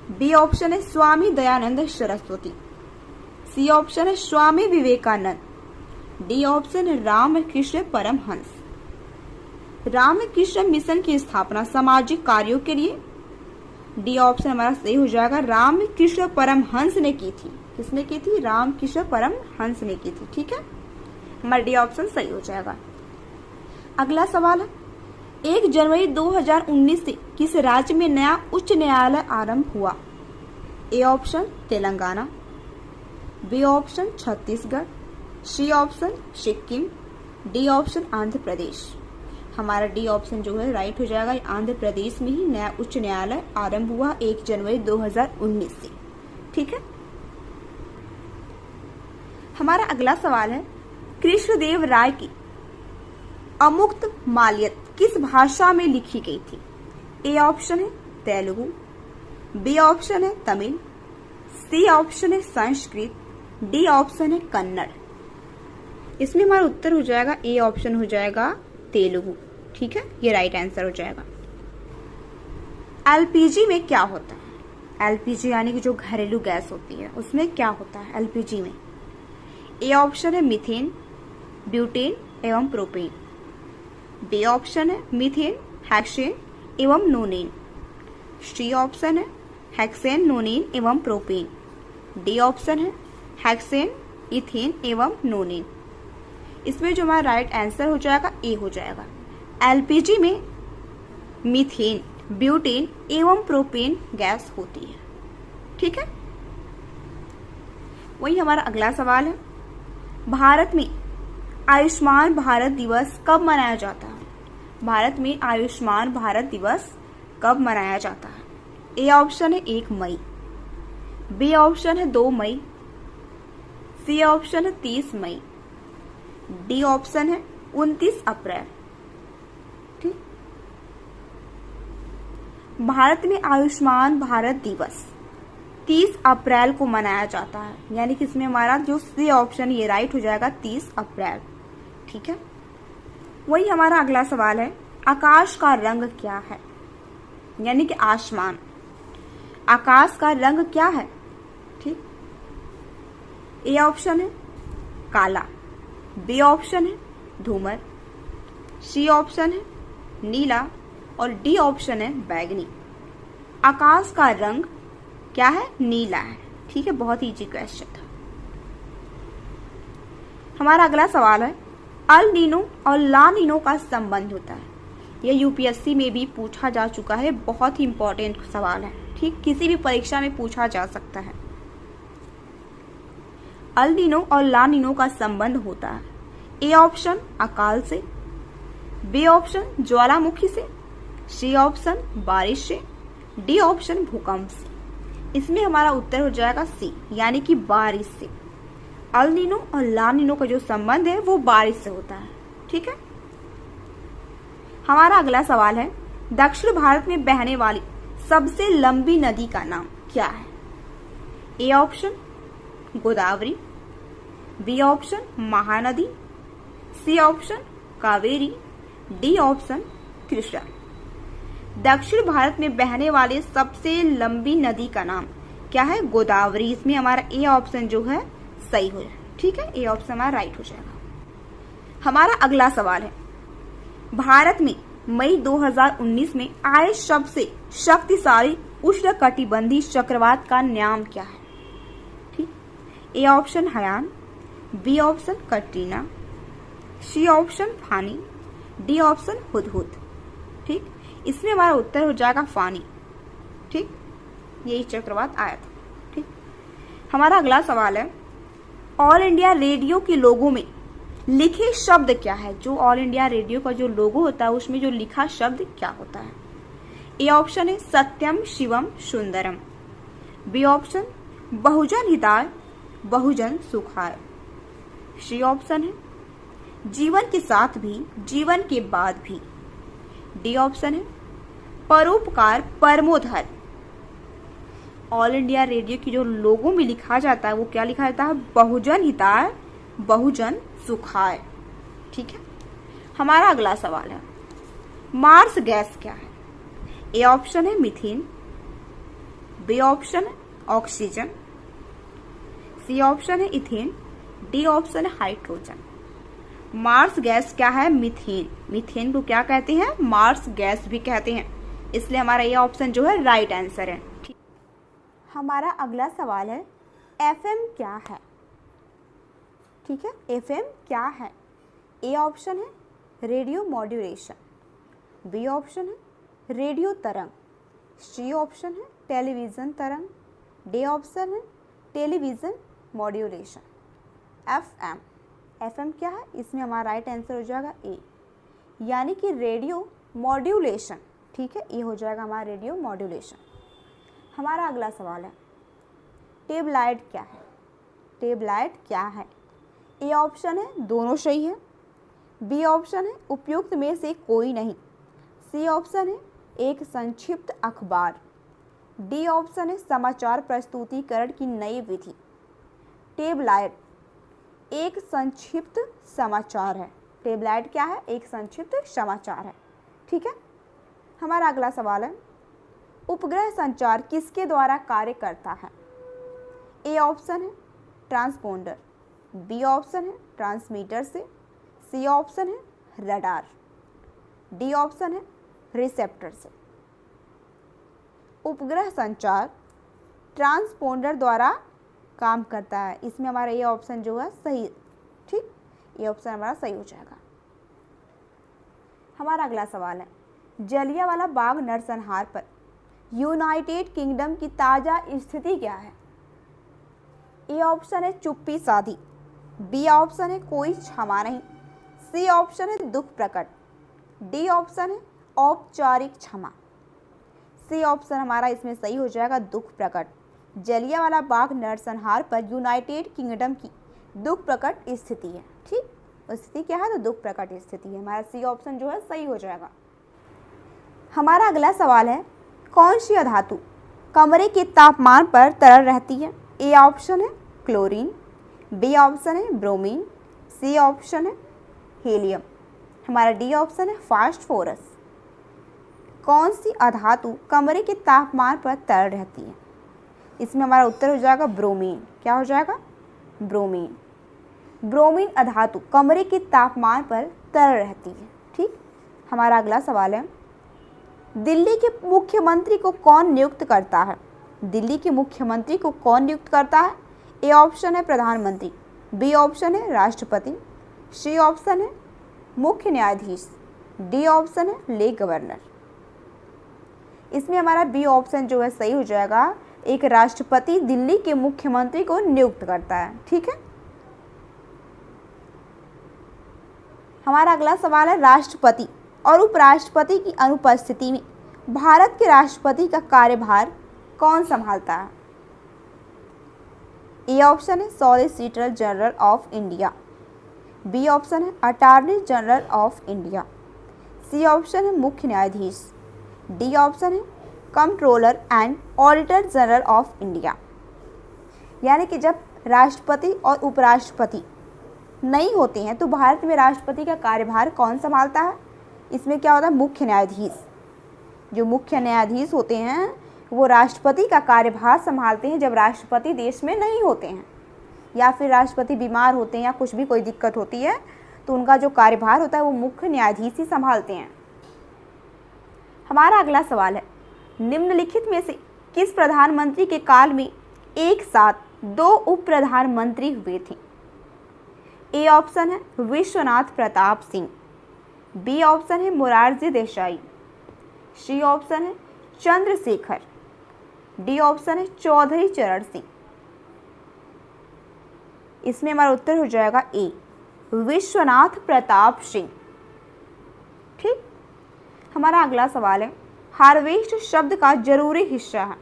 बी ऑप्शन है स्वामी दयानंद सरस्वती, सी ऑप्शन है स्वामी विवेकानंद, डी ऑप्शन है रामकृष्ण परमहंस। रामकृष्ण मिशन की स्थापना सामाजिक कार्यों के लिए, डी ऑप्शन हमारा सही हो जाएगा। रामकृष्ण परमहंस ने की थी। किसने की थी? रामकृष्ण परमहंस ने की थी। ठीक है, हमारा डी ऑप्शन सही हो जाएगा। अगला सवाल है 1 जनवरी 2019 से किस राज्य में नया उच्च न्यायालय आरंभ हुआ? A option Telangana, B option Chhattisgarh, C option Sikkim, D option Andhra Pradesh. हमारा डी ऑप्शन जो है राइट हो जाएगा। आंध्र प्रदेश में ही नया उच्च न्यायालय आरंभ हुआ 1 जनवरी 2019 से। ठीक है, हमारा अगला सवाल है कृष्णदेव राय की अमुक्त माल्यत किस भाषा में लिखी गई थी? ए ऑप्शन है तेलुगु, बी ऑप्शन है तमिल, सी ऑप्शन है संस्कृत, डी ऑप्शन है कन्नड़। इसमें हमारा उत्तर हो जाएगा ए ऑप्शन हो जाएगा तेलुगु। ठीक है, ये राइट आंसर हो जाएगा। एलपीजी में क्या होता है? एलपीजी यानी कि जो घरेलू गैस होती है उसमें क्या होता है एलपीजी में? ए ऑप्शन है मीथेन, ब्यूटेन एवं प्रोपेन, बी ऑप्शन है मीथेन, हेक्सेन एवं नोनेन, सी ऑप्शन है हेक्सेन, नोनेन एवं प्रोपेन, डी ऑप्शन है हेक्सेन, इथेन एवं नोनेन। इसमें जो हमारा राइट आंसर हो जाएगा ए हो जाएगा। एलपीजी में मीथेन, ब्यूटेन एवं प्रोपेन गैस होती है। ठीक है, वही हमारा अगला सवाल है, भारत में आयुष्मान भारत दिवस कब मनाया जाता है? भारत में आयुष्मान भारत दिवस कब मनाया जाता है? ए ऑप्शन है 1 मई, बी ऑप्शन है 2 मई, सी ऑप्शन है 30 मई, डी ऑप्शन है 29 अप्रैल। ठीक, भारत में आयुष्मान भारत दिवस 30 अप्रैल को मनाया जाता है, यानी कि इसमें हमारा जो सी ऑप्शन ये राइट हो जाएगा 30 अप्रैल। ठीक है, वही हमारा अगला सवाल है, आकाश का रंग क्या है? यानी कि आसमान, आकाश का रंग क्या है? ठीक, ए ऑप्शन है काला, बी ऑप्शन है धूमर, सी ऑप्शन है नीला और डी ऑप्शन है बैगनी। आकाश का रंग क्या है? नीला है। ठीक है, बहुत इजी क्वेश्चन था। हमारा अगला सवाल है, अल नीनो और ला नीनो का संबंध होता है। यह यूपीएससी में भी पूछा जा चुका है, बहुत ही इंपॉर्टेंट सवाल है। ठीक, किसी भी परीक्षा में पूछा जा सकता है। अल नीनो और ला नीनो का संबंध होता है, ए ऑप्शन अकाल से, बी ऑप्शन ज्वालामुखी से, सी ऑप्शन बारिश से, डी ऑप्शन भूकंप से। इसमें हमारा उत्तर हो जाएगा सी, यानी कि बारिश से। अल नीनो और ला नीनो का जो संबंध है वो बारिश से होता है। ठीक है, हमारा अगला सवाल है, दक्षिण भारत में बहने वाली सबसे लंबी नदी का नाम क्या है? A option Godavari, B option Mahanadi, C option Kaveri, D option Krishna. दक्षिण भारत में बहने वाले सबसे लंबी नदी का नाम क्या है? गोदावरी। इसमें हमारा ए ऑप्शन जो है सही हो जाएगा। ठीक है, ए ऑप्शन हमारा राइट हो जाएगा। हमारा अगला सवाल है, भारत में मई 2019 में आए सबसे शक्तिशाली उष्णकटिबंधीय चक्रवात का नाम क्या है? ठीक, A option Haiyan, B option Katrina, C option Fani, D option Hudhud. ठीक, इसमें हमारा उत्तर हो जाएगा फानी। ठीक, यही चक्रवात आया था। ठीक, हमारा अगला सवाल है, ऑल इंडिया रेडियो के लोगो में लिखे शब्द क्या है? जो ऑल इंडिया रेडियो का जो लोगो होता है उसमें जो लिखा शब्द क्या होता है? ए ऑप्शन है सत्यम शिवम सुंदरम, बी ऑप्शन बहुजन हिताय बहुजन सुखाय, सी ऑप्शन है जीवन के साथ भी जीवन के बाद भी, डी ऑप्शन है परोपकार परमो धर्म। ऑल इंडिया रेडियो की जो लोगों में लिखा जाता है वो क्या लिखा जाता है? बहुजन हिताय बहुजन सुखाय। ठीक है, हमारा अगला सवाल है, मार्स गैस क्या है? ए ऑप्शन है मीथेन, बी ऑप्शन है ऑक्सीजन, सी ऑप्शन है इथेन, डी ऑप्शन है हाइड्रोजन। मार्स गैस क्या है? मीथेन। मीथेन को क्या कहते हैं? मार्स गैस भी कहते हैं। इसलिए हमारा ये ऑप्शन जो है राइट आंसर है। हमारा अगला सवाल है, एफएम क्या है? ठीक है, एफएम क्या है? ए ऑप्शन है रेडियो मॉड्यूलेशन, बी ऑप्शन है रेडियो तरंग, सी ऑप्शन है टेलीविज़न तरंग, डी ऑप्शन है टेलीविज़न मॉड्यूलेशन। एफएम, एफएम क्या है? इसमें हमारा राइट आंसर हो जाएगा ए, यानी कि रेडियो मॉड्यूलेशन। ठीक है, ये हो जाएगा हमारा रेडियो मॉड्यूलेशन। हमारा अगला सवाल है, ट्यूबलाइट क्या है? ट्यूबलाइट क्या है? ए ऑप्शन है दोनों सही है, बी ऑप्शन है उपयुक्त में से कोई नहीं, सी ऑप्शन है एक संक्षिप्त अखबार, डी ऑप्शन है समाचार प्रस्तुतिकरण की नई विधि। ट्यूबलाइट एक संक्षिप्त समाचार है। ट्यूबलाइट क्या है? एक संक्षिप्त समाचार है। ठीक है, हमारा अगला सवाल है, उपग्रह संचार किसके द्वारा कार्य करता है? ए ऑप्शन है ट्रांसपोंडर, बी ऑप्शन है ट्रांसमीटर से, सी ऑप्शन है रडार, डी ऑप्शन है रिसेप्टर से। उपग्रह संचार ट्रांसपोंडर द्वारा काम करता है। इसमें हमारा ये ऑप्शन जो है सही। ठीक, ये ऑप्शन हमारा सही हो जाएगा। हमारा अगला सवाल है, जलियांवाला बाग नरसंहार पर यूनाइटेड किंगडम की ताज़ा स्थिति क्या है? ए ऑप्शन है चुप्पी साधी, बी ऑप्शन है कोई क्षमा नहीं, सी ऑप्शन है दुख प्रकट, डी ऑप्शन है औपचारिक क्षमा। सी ऑप्शन हमारा इसमें सही हो जाएगा, दुख प्रकट। जलियांवाला बाग नरसंहार पर यूनाइटेड किंगडम की दुख प्रकट स्थिति है। ठीक, स्थिति क्या है? तो दुख प्रकट स्थिति है। हमारा सी ऑप्शन जो है सही हो जाएगा। हमारा अगला सवाल है, कौन सी अधातु कमरे के तापमान पर तरल रहती है? ए ऑप्शन है क्लोरीन, बी ऑप्शन है ब्रोमीन, सी ऑप्शन है हीलियम, हमारा डी ऑप्शन है फास्फोरस। कौन सी अधातु कमरे के तापमान पर तरल रहती है? इसमें हमारा उत्तर हो जाएगा ब्रोमीन। क्या हो जाएगा? ब्रोमीन। ब्रोमीन अधातु कमरे के तापमान पर तरल रहती है। ठीक, हमारा अगला सवाल है, दिल्ली के मुख्यमंत्री को कौन नियुक्त करता है? दिल्ली के मुख्यमंत्री को कौन नियुक्त करता है? ए ऑप्शन है प्रधानमंत्री, बी ऑप्शन है राष्ट्रपति, सी ऑप्शन है मुख्य न्यायाधीश, डी ऑप्शन है ले गवर्नर। इसमें हमारा बी ऑप्शन जो है सही हो जाएगा। एक राष्ट्रपति दिल्ली के मुख्यमंत्री को नियुक्त करता है। ठीक है, हमारा अगला सवाल है, राष्ट्रपति और उपराष्ट्रपति की अनुपस्थिति में भारत के राष्ट्रपति का कार्यभार कौन संभालता है? ए ऑप्शन है solicitor general of India, B option है attorney general of India, C option है मुख्य न्यायाधीश, डी ऑप्शन है controller and auditor general of India. यानी कि जब राष्ट्रपति और उपराष्ट्रपति नहीं होते हैं तो भारत में राष्ट्रपति का कार्यभार कौन संभालता है? इसमें क्या होता है? मुख्य न्यायाधीश। जो मुख्य न्यायाधीश होते हैं वो राष्ट्रपति का कार्यभार संभालते हैं जब राष्ट्रपति देश में नहीं होते हैं, या फिर राष्ट्रपति बीमार होते हैं या कुछ भी कोई दिक्कत होती है तो उनका जो कार्यभार होता है वो मुख्य न्यायाधीश ही संभालते हैं। हमारा अगला सवाल है, निम्नलिखित में से किस प्रधानमंत्री के काल में एक साथ 2 उप प्रधानमंत्री हुए थे? ए ऑप्शन है विश्वनाथ प्रताप सिंह, बी ऑप्शन है मोरारजी देसाई, सी ऑप्शन है चंद्रशेखर, डी ऑप्शन है चौधरी चरण सिंह। इसमें हमारा उत्तर हो जाएगा ए विश्वनाथ प्रताप सिंह। ठीक, हमारा अगला सवाल है, हार्वेस्ट शब्द का जरूरी हिस्सा है?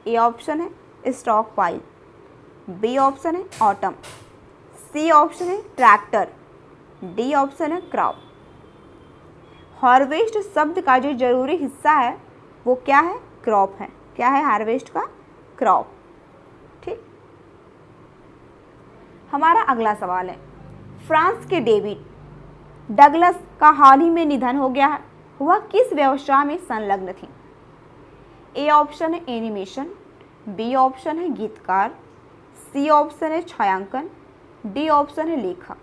ए ऑप्शन है स्टॉक पाइल, बी ऑप्शन है ऑटम, सी ऑप्शन है ट्रैक्टर, डी ऑप्शन है क्रॉप। हार्वेस्ट शब्द का जो जरूरी हिस्सा है वो क्या है? क्रॉप है। क्या है हार्वेस्ट का? क्रॉप। ठीक, हमारा अगला सवाल है, फ्रांस के डेविड डगलस का हाल ही में निधन हो गया है, वह किस व्यवसाय में संलग्न थे? ए ऑप्शन है एनिमेशन, बी ऑप्शन है गीतकार, सी ऑप्शन है छायांकन, डी ऑप्शन है लेखक।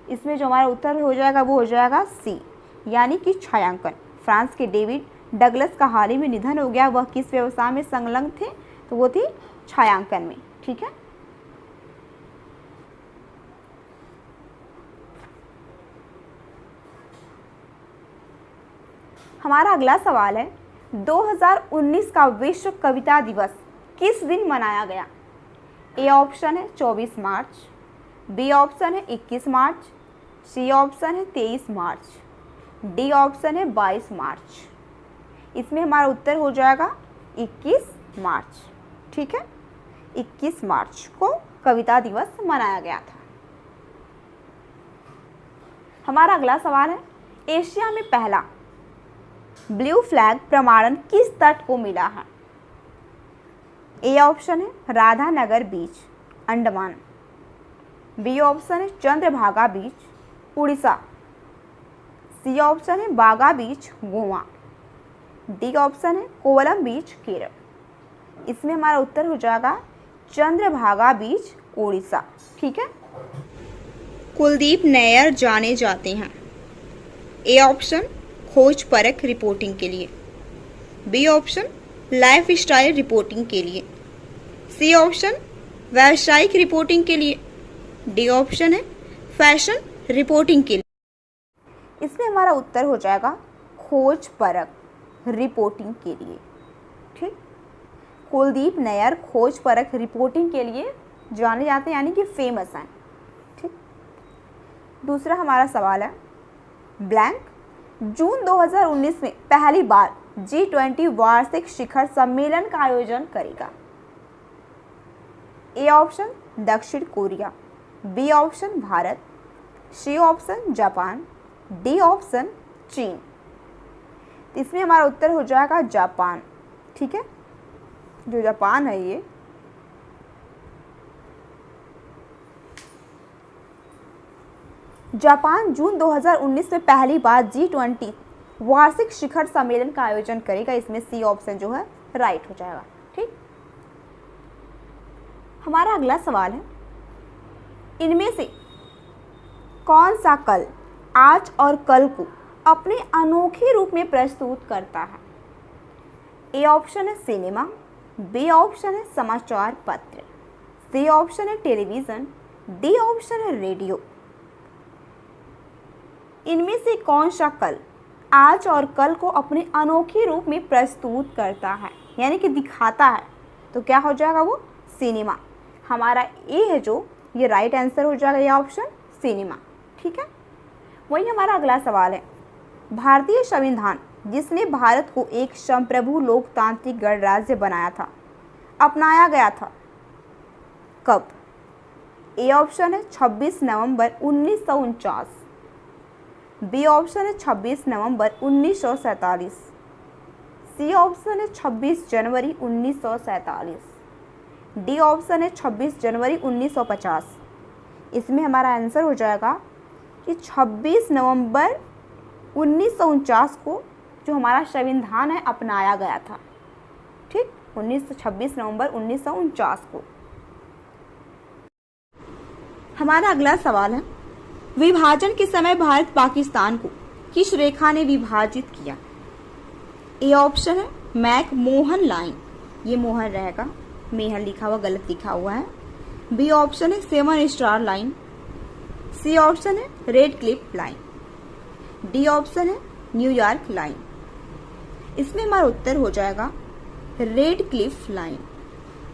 इसमें जो हमारा उत्तर हो जाएगा वो हो जाएगा सी, यानी कि छायांकन। फ्रांस के डेविड डगलस का हाल ही में निधन हो गया, वह किस व्यवसाय में संलग्न थे? तो वो थे छायांकन में। ठीक है, हमारा अगला सवाल है, 2019 का विश्व कविता दिवस किस दिन मनाया गया? ए ऑप्शन है 24 मार्च, बी ऑप्शन है 21 मार्च, सी ऑप्शन है 23 मार्च, डी ऑप्शन है 22 मार्च। इसमें हमारा उत्तर हो जाएगा 21 मार्च। ठीक है, 21 मार्च को कविता दिवस मनाया गया था। हमारा अगला सवाल है, एशिया में पहला ब्लू फ्लैग प्रमाणन किस तट को मिला है? ए ऑप्शन है राधानगर बीच, अंडमान, बी ऑप्शन है चंद्रभागा बीच, उड़ीसा, सी ऑप्शन है बागा बीच, गोवा, डी ऑप्शन है कोवलम बीच, केरल। इसमें हमारा उत्तर हो जाएगा चंद्रभागा बीच, उड़ीसा। ठीक है, कुलदीप नैयर जाने जाते हैं? ए ऑप्शन खोज परख रिपोर्टिंग के लिए, B option lifestyle reporting के लिए, सी ऑप्शन व्यावसायिक रिपोर्टिंग के लिए, डी ऑप्शन है फैशन रिपोर्टिंग के लिए। इसमें हमारा उत्तर हो जाएगा खोज परख रिपोर्टिंग के लिए। ठीक, कुलदीप नैयर खोज परख रिपोर्टिंग के लिए जाने जाते हैं, यानी कि फेमस हैं। ठीक, दूसरा हमारा सवाल है ब्लैंक जून 2019 में पहली बार G20 वार्षिक शिखर सम्मेलन का आयोजन करेगा। ए ऑप्शन दक्षिण Korea, B option Bharat, C option Japan, D option चीन। इसमें हमारा उत्तर हो जाएगा जापान। ठीक है, जो जापान है ये जापान जून 2019 में पहली बार G20 वार्षिक शिखर सम्मेलन का आयोजन करेगा। इसमें सी ऑप्शन जो है राइट हो जाएगा। ठीक, हमारा अगला सवाल है इनमें से कौन सा कल आज और कल को अपने अनोखे रूप में प्रस्तुत करता है। ए ऑप्शन है सिनेमा, बी ऑप्शन है समाचार पत्र, सी ऑप्शन है टेलीविजन, डी ऑप्शन है रेडियो। इनमें से कौन सा कल आज और कल को अपने अनोखे रूप में प्रस्तुत करता है, यानी कि दिखाता है, तो क्या हो जाएगा वो सिनेमा। हमारा ए है जो ये राइट आंसर हो जाएगा, ये ऑप्शन सिनेमा। ठीक है, वही हमारा अगला सवाल है भारतीय संविधान जिसने भारत को एक संप्रभु लोकतांत्रिक गणराज्य बनाया था अपनाया गया था कब। ए ऑप्शन है 26 नवंबर 1949, बी ऑप्शन है 26 नवंबर 1947, सी ऑप्शन है 26 जनवरी 1947, डी ऑप्शन है 26 जनवरी 1950। इसमें हमारा आंसर हो जाएगा कि 26 नवंबर 1949 को जो हमारा संविधान है अपनाया गया था। ठीक, 26 नवंबर 1949 को। हमारा अगला सवाल है विभाजन के समय भारत पाकिस्तान को किस रेखा ने विभाजित किया। ए ऑप्शन है मैक मोहन लाइन, ये मोहन रहेगा, मेहर लिखा हुआ गलत लिखा हुआ है। बी ऑप्शन है 7 स्टार लाइन, सी ऑप्शन है red Cliff line, D option है न्यूयॉर्क लाइन। इसमें हमारा उत्तर हो जाएगा रेड क्लिफ लाइन।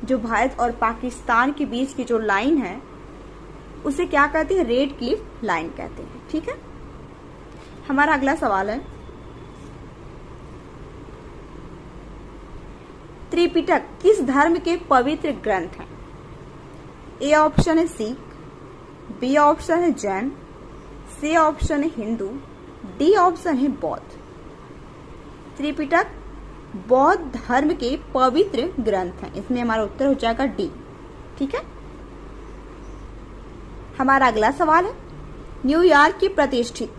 जो भारत और पाकिस्तान के बीच की जो लाइन है उसे क्या कहते हैं, रेड क्लिफ लाइन कहते हैं। ठीक है, हमारा अगला सवाल है त्रिपिटक किस धर्म के पवित्र ग्रंथ हैं। ए ऑप्शन है सिख, बी ऑप्शन है जैन, सी ऑप्शन है हिंदू, डी ऑप्शन है बौद्ध। त्रिपिटक बौद्ध धर्म के पवित्र ग्रंथ हैं। इसमें हमारा उत्तर हो जाएगा डी। ठीक है, हमारा अगला सवाल है न्यूयॉर्क के प्रतिष्ठित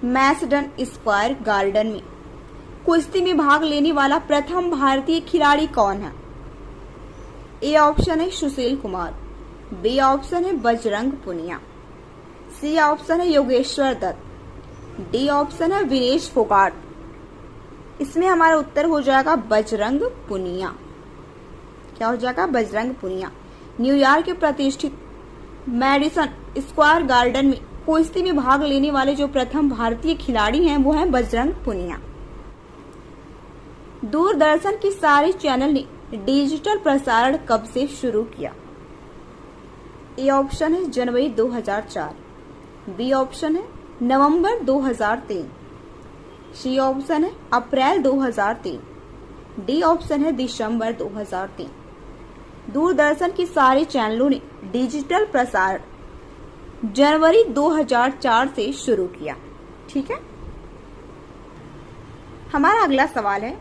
मैसडन स्क्वायर गार्डन में कुश्ती में भाग लेने वाला प्रथम भारतीय खिलाड़ी कौन है। ए ऑप्शन है सुशील कुमार, बी ऑप्शन है बजरंग पुनिया, सी ऑप्शन है योगेश्वर दत्त, डी ऑप्शन है विनेश फोगाट। इसमें हमारा उत्तर हो जाएगा बजरंग पुनिया। क्या हो जाएगा, बजरंग पुनिया। न्यूयॉर्क के प्रतिष्ठित मैडिसन स्क्वायर गार्डन में कुश्ती में भाग लेने वाले जो प्रथम भारतीय खिलाड़ी हैं वो हैं बजरंग पुनिया। दूरदर्शन के सारे चैनल ने डिजिटल प्रसारण कब से शुरू किया। ए ऑप्शन है जनवरी 2004, बी ऑप्शन है नवंबर 2003, सी ऑप्शन है अप्रैल 2003, डी ऑप्शन है दिसंबर 2003। दूरदर्शन के सारे चैनलों ने डिजिटल प्रसारण जनवरी 2004 से शुरू किया। ठीक है, हमारा अगला सवाल है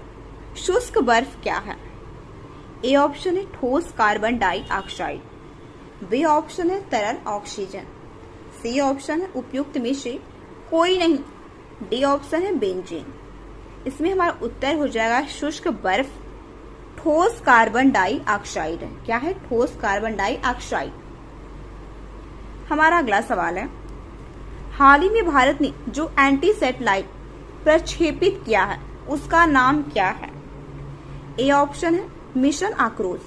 शुष्क बर्फ क्या है। ए ऑप्शन है ठोस कार्बन डाइऑक्साइड, बी ऑप्शन है तरल ऑक्सीजन, सी ऑप्शन है उपयुक्त में से कोई नहीं, डी ऑप्शन है बेंजीन। इसमें हमारा उत्तर हो जाएगा शुष्क बर्फ ठोस कार्बन डाइऑक्साइड है। क्या है, ठोस कार्बन डाइऑक्साइड। हमारा अगला सवाल है हाल ही में भारत ने जो एंटी सैटेलाइट प्रक्षेपित किया है उसका नाम क्या है। ए ऑप्शन है मिशन आक्रोश,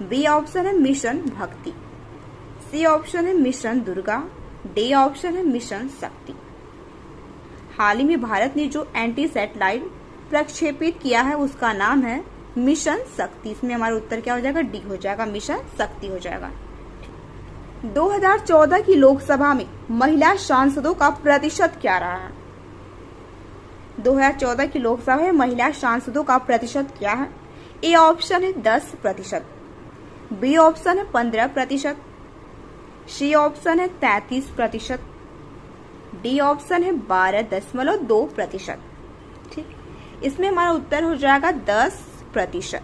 बी ऑप्शन है मिशन भक्ति, सी ऑप्शन है मिशन दुर्गा, डी ऑप्शन है मिशन शक्ति। हाल ही में भारत ने जो एंटी सैटेलाइट प्रक्षेपित किया है उसका नाम है मिशन शक्ति। इसमें हमारा उत्तर क्या हो जाएगा? डी हो जाएगा, मिशन शक्ति हो जाएगा। 2014 की लोकसभा में महिला सांसदों का प्रतिशत क्या रहा है? 2014 की लोकसभा में महिला सांसदों का प्रतिशत क्या है? ए ऑप्शन है 10%, बी ऑप्शन है 15%, सी ऑप्शन है 33%, डी ऑप्शन है 12.2%। ठीक, इसमें हमारा उत्तर हो जाएगा 10%।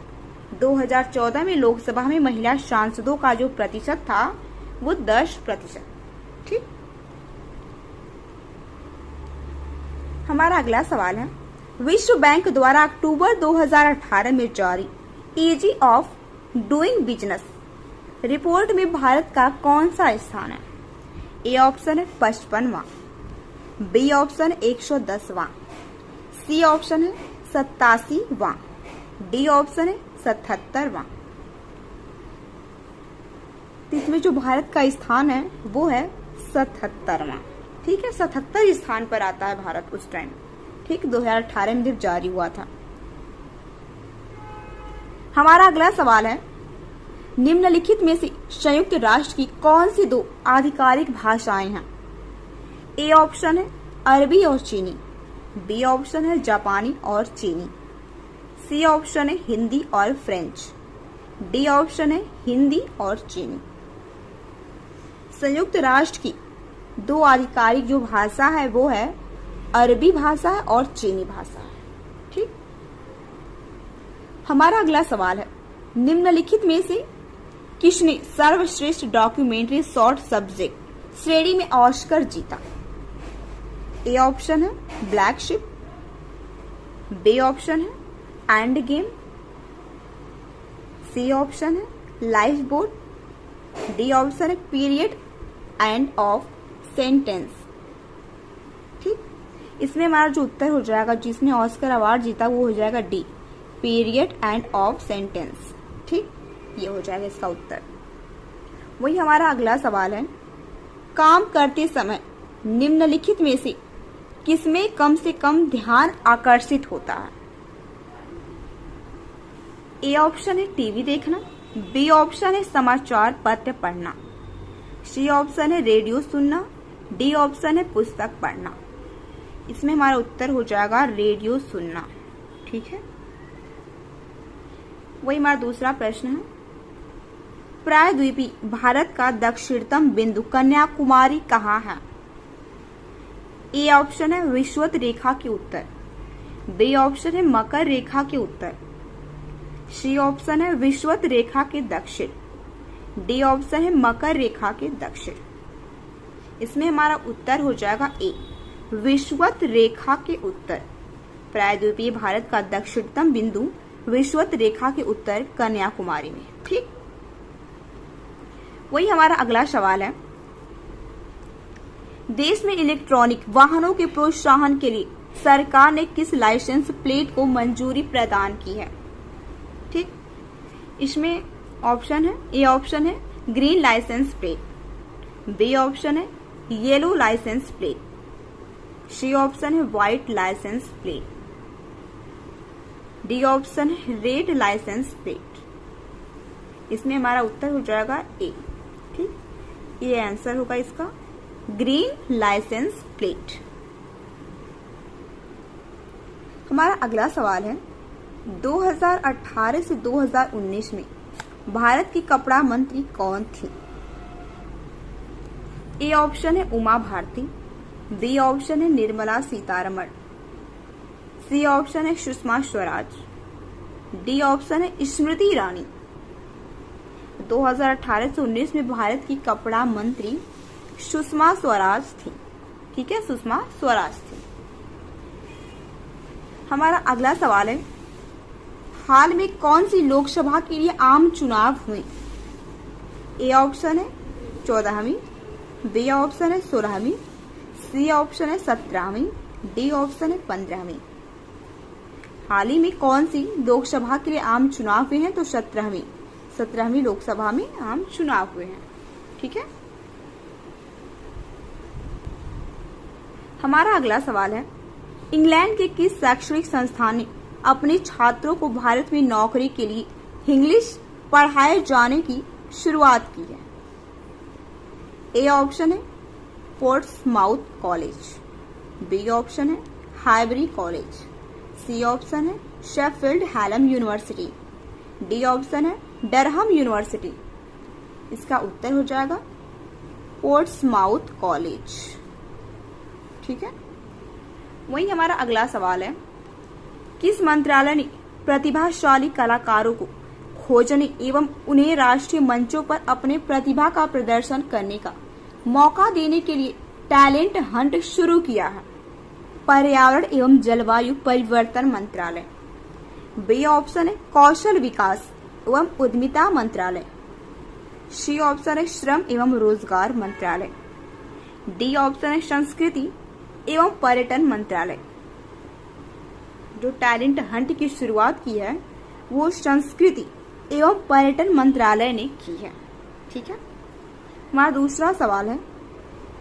2014 में लोकसभा में महिला सांसदों का जो प्रतिशत था वो 10%। ठीक, हमारा अगला सवाल है, विश्व बैंक द्वारा अक्टूबर 2018 में जारी easy of doing business report में भारत का कौन सा स्थान है? ए ऑप्शन है 55वां, बी ऑप्शन है 110वां, सी ऑप्शन है 87वां, डी ऑप्शन है 77वां। इसमें जो भारत का स्थान है वो है 77वां। ठीक है, 77 स्थान पर आता है भारत उस टाइम। ठीक, 2018 में जब जारी हुआ था। हमारा अगला सवाल है, निम्नलिखित में से संयुक्त राष्ट्र की कौन सी 2 आधिकारिक भाषाएं हैं? ए ऑप्शन है अरबी और चीनी, बी ऑप्शन है जापानी और चीनी, सी ऑप्शन है हिंदी और फ्रेंच, डी ऑप्शन है हिंदी और चीनी। संयुक्त राष्ट्र की 2 आधिकारिक जो भाषा है वो है अरबी भाषा है और चीनी भाषा है। ठीक, हमारा अगला सवाल है, निम्नलिखित में से किसने सर्वश्रेष्ठ डॉक्यूमेंट्री शॉर्ट सब्जेक्ट श्रेणी में ऑस्कर जीता? ए ऑप्शन है ब्लैक शिप, बी ऑप्शन है एंड गेम, सी ऑप्शन है लाइफ बोट, डी ऑप्शन है पीरियड एंड ऑफ सेंटेंस। ठीक, इसमें हमारा जो उत्तर हो जाएगा, जिसने ऑस्कर अवार्ड जीता वो हो जाएगा D, period end of sentence. ठीक, ये हो जाएगा इसका उत्तर। वही हमारा अगला सवाल है, काम करते समय निम्नलिखित में से किसमें कम से कम ध्यान आकर्षित होता है? ए ऑप्शन है टीवी देखना, बी ऑप्शन है समाचार पत्र पढ़ना, सी ऑप्शन है रेडियो सुनना, डी ऑप्शन है पुस्तक पढ़ना। इसमें हमारा उत्तर हो जाएगा रेडियो सुनना। ठीक है, वही हमारा दूसरा प्रश्न है, प्रायद्वीपीय भारत का दक्षिणतम बिंदु कन्याकुमारी कहाँ है? ए ऑप्शन है विषुवत रेखा के उत्तर, बी ऑप्शन है मकर रेखा के उत्तर, सी ऑप्शन है विषुवत रेखा के दक्षिण, डी ऑप्शन है मकर रेखा के दक्षिण। इसमें हमारा उत्तर हो जाएगा ए, विषुवत रेखा के उत्तर। प्रायद्वीपीय भारत का दक्षिणतम बिंदु विषुवत रेखा के उत्तर कन्याकुमारी में। ठीक, वही हमारा अगला सवाल है, देश में इलेक्ट्रॉनिक वाहनों के प्रोत्साहन के लिए सरकार ने किस लाइसेंस प्लेट को मंजूरी प्रदान की है? ठीक, इसमें ऑप्शन है, ए ऑप्शन है green licence plate, B option है yellow licence plate, C option है white licence plate, D option है रेड लाइसेंस प्लेट। इसमें हमारा उत्तर हो जाएगा ए। ठीक, ये आंसर होगा इसका ग्रीन लाइसेंस प्लेट। हमारा अगला सवाल है, 2018 से 2019 में भारत की कपड़ा मंत्री कौन थी? ए ऑप्शन है उमा भारती, बी ऑप्शन है निर्मला सीतारमण, सी ऑप्शन है सुषमा स्वराज, डी ऑप्शन है स्मृति ईरानी। 2018 से 19 में भारत की कपड़ा मंत्री सुषमा स्वराज थी। ठीक है, सुषमा स्वराज थी। हमारा अगला सवाल है, हाल में कौन सी लोकसभा के लिए आम चुनाव हुए? ए ऑप्शन है 14वीं, बी ऑप्शन है 16वीं, सी ऑप्शन है 17वीं, डी ऑप्शन है 15वीं। हाल ही में कौन सी लोकसभा के लिए आम चुनाव हुए हैं? तो 17वीं लोकसभा में आम चुनाव हुए हैं। ठीक है, हमारा अगला सवाल है, इंग्लैंड के किस शैक्षणिक संस्थान ने अपने छात्रों को भारत में नौकरी के लिए इंग्लिश पढ़ाए जाने की शुरुआत की है? ए ऑप्शन है पोर्ट्समाउथ कॉलेज, बी ऑप्शन है हाइबरी कॉलेज, सी ऑप्शन है Sheffield Hallam university, D option है डरहम यूनिवर्सिटी। इसका उत्तर हो जाएगा पोर्ट्समाउथ कॉलेज। ठीक है, वही हमारा अगला सवाल है, किस मंत्रालय ने प्रतिभाशाली कलाकारों को खोजने एवं उन्हें राष्ट्रीय मंचों पर अपने प्रतिभा का प्रदर्शन करने का मौका देने के लिए टैलेंट हंट शुरू किया है? पर्यावरण एवं जलवायु परिवर्तन मंत्रालय, बी ऑप्शन है कौशल विकास एवं उद्यमिता मंत्रालय, सी ऑप्शन है श्रम एवं रोजगार मंत्रालय, डी ऑप्शन है संस्कृति एवं पर्यटन मंत्रालय। जो टैलेंट हंट की शुरुआत की है वो संस्कृति एवं पर्यटन मंत्रालय ने की है। ठीक है, हमारा दूसरा सवाल है,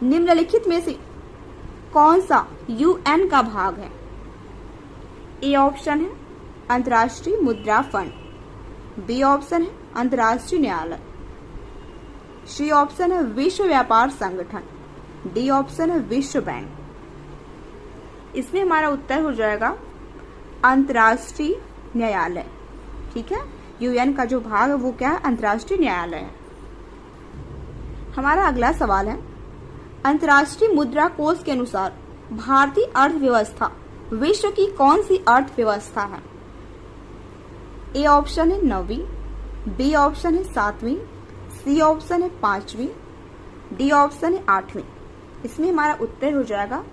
निम्नलिखित में से कौन सा यूएन का भाग है? ए ऑप्शन है अंतर्राष्ट्रीय मुद्रा फंड, बी ऑप्शन है अंतर्राष्ट्रीय न्यायालय, सी ऑप्शन है विश्व व्यापार संगठन, डी ऑप्शन है विश्व बैंक। इसमें हमारा उत्तर हो जाएगा अंतर्राष्ट्रीय न्यायालय। ठीक है, यूएन का जो भाग है वो क्या है? अंतर्राष्ट्रीय न्यायालय है। हमारा अगला सवाल है, अंतर्राष्ट्रीय मुद्रा कोष के अनुसार भारतीय अर्थव्यवस्था विश्व की कौन सी अर्थव्यवस्था है? ए ऑप्शन है 9वीं, बी ऑप्शन है 7वीं, सी ऑप्शन है 5वीं, डी ऑप्शन है 8वीं। इसमें हमारा उत्तर हो जाएगा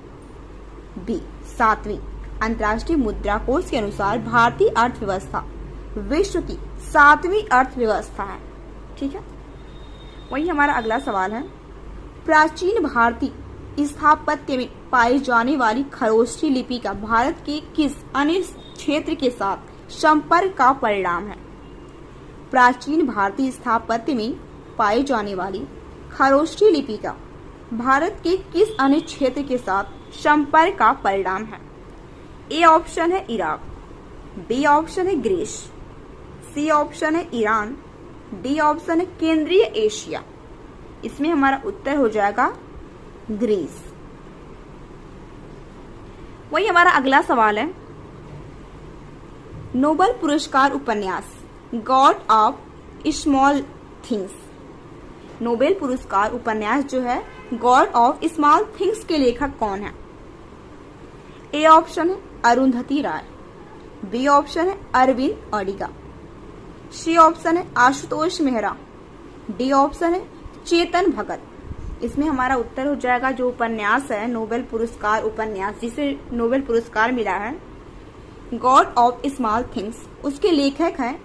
बी 7वीं। अंतर्राष्ट्रीय मुद्रा कोष के अनुसार भारतीय अर्थव्यवस्था विश्व की 7वीं अर्थव्यवस्था है। ठीक है, वही हमारा अगला सवाल है, प्राचीन भारतीय स्थापत्य में पाई जाने वाली खरोष्ठी लिपि का भारत के किस अन्य क्षेत्र के साथ संपर्क का परिणाम है? प्राचीन भारतीय स्थापत्य में पाई जाने वाली खरोष्ठी लिपि का भारत के किस अन्य क्षेत्र के साथ संपर्क का परिणाम है? ए ऑप्शन है इराक, बी ऑप्शन है ग्रीस, सी ऑप्शन है ईरान, डी ऑप्शन है केंद्रीय एशिया। इसमें हमारा उत्तर हो जाएगा ग्रीस। वही हमारा अगला सवाल है, नोबेल पुरस्कार उपन्यास God of small things, Nobel पुरस्कार उपन्यास जो है गॉड ऑफ स्मॉल थिंग्स के लेखक कौन है? ए ऑप्शन है अरुंधति राय, बी ऑप्शन है अरविंद अडिगा, सी ऑप्शन है आशुतोष मेहरा, डी ऑप्शन है चेतन भगत। इसमें हमारा उत्तर हो जाएगा जो उपन्यास है नोबेल पुरस्कार उपन्यास जिसे नोबेल पुरस्कार मिला है गॉड ऑफ स्मॉल थिंग्स, उसके लेखक हैं,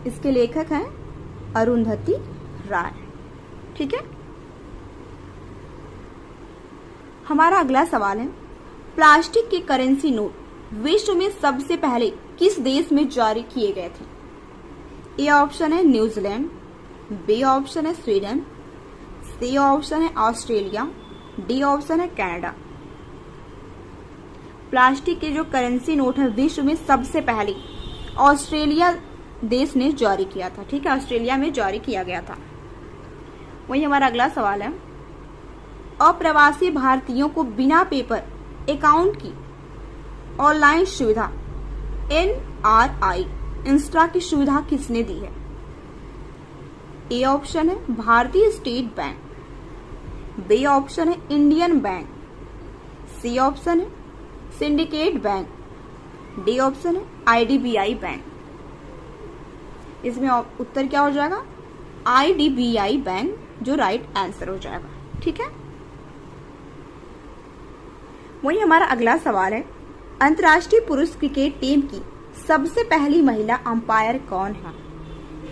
इसके लेखक हैं अरुंधति राय। ठीक है, हमारा अगला सवाल है, प्लास्टिक के करेंसी नोट विश्व में सबसे पहले किस देश में जारी किए गए थे? ए ऑप्शन है न्यूजीलैंड, बी ऑप्शन है स्वीडन, सी ऑप्शन है ऑस्ट्रेलिया, डी ऑप्शन है कनाडा। प्लास्टिक के जो करेंसी नोट है विश्व में सबसे पहले ऑस्ट्रेलिया देश ने जारी किया था। ठीक है, ऑस्ट्रेलिया में जारी किया गया था। वही हमारा अगला सवाल है, अप्रवासी भारतीयों को बिना पेपर अकाउंट की ऑनलाइन सुविधा NRI इंस्टा की सुविधा किसने दी है? ए ऑप्शन है भारतीय स्टेट बैंक, बी ऑप्शन है इंडियन बैंक, सी ऑप्शन है सिंडिकेट बैंक, डी ऑप्शन है IDBI बैंक। इसमें उत्तर क्या हो जाएगा? IDBI बैंक जो राइट आंसर हो जाएगा। ठीक है, वही हमारा अगला सवाल है, अंतर्राष्ट्रीय पुरुष क्रिकेट टीम की सबसे पहली महिला अंपायर कौन है?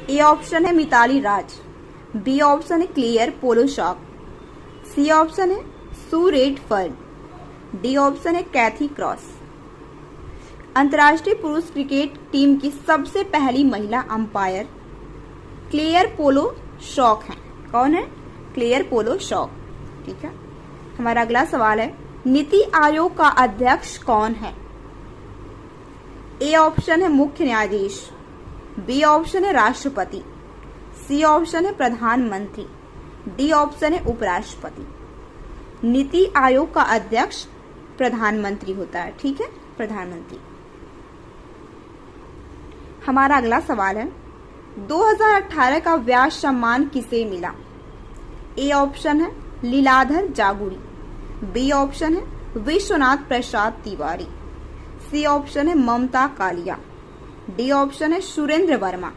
ए ऑप्शन है मिताली राज, बी ऑप्शन है क्लियर पोलोशॉक, सी ऑप्शन है सू रेडफर्ड, डी ऑप्शन है कैथी क्रॉस। अंतर्राष्ट्रीय पुरुष क्रिकेट टीम की सबसे पहली महिला अंपायर क्लियर पोलोशॉक है। कौन है? क्लियर पोलोशॉक। ठीक है, हमारा अगला सवाल है, नीति आयोग का अध्यक्ष कौन है? ए ऑप्शन है मुख्य न्यायाधीश, बी ऑप्शन है राष्ट्रपति, सी ऑप्शन है प्रधानमंत्री, डी ऑप्शन है उपराष्ट्रपति। नीति आयोग का अध्यक्ष प्रधानमंत्री होता है, ठीक है, प्रधानमंत्री। हमारा अगला सवाल है 2018 का व्यास सम्मान किसे मिला? ए ऑप्शन है लीलाधर जागुड़ी, बी ऑप्शन है विश्वनाथ प्रसाद तिवारी, सी ऑप्शन है ममता कालिया, डी ऑप्शन है सुरेंद्र वर्मा।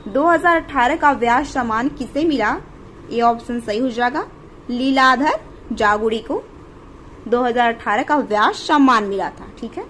2018 का व्यास सम्मान किसे मिला? ए ऑप्शन सही हो जाएगा, लीलाधर जागुड़ी को 2018 का व्यास सम्मान मिला था, ठीक है।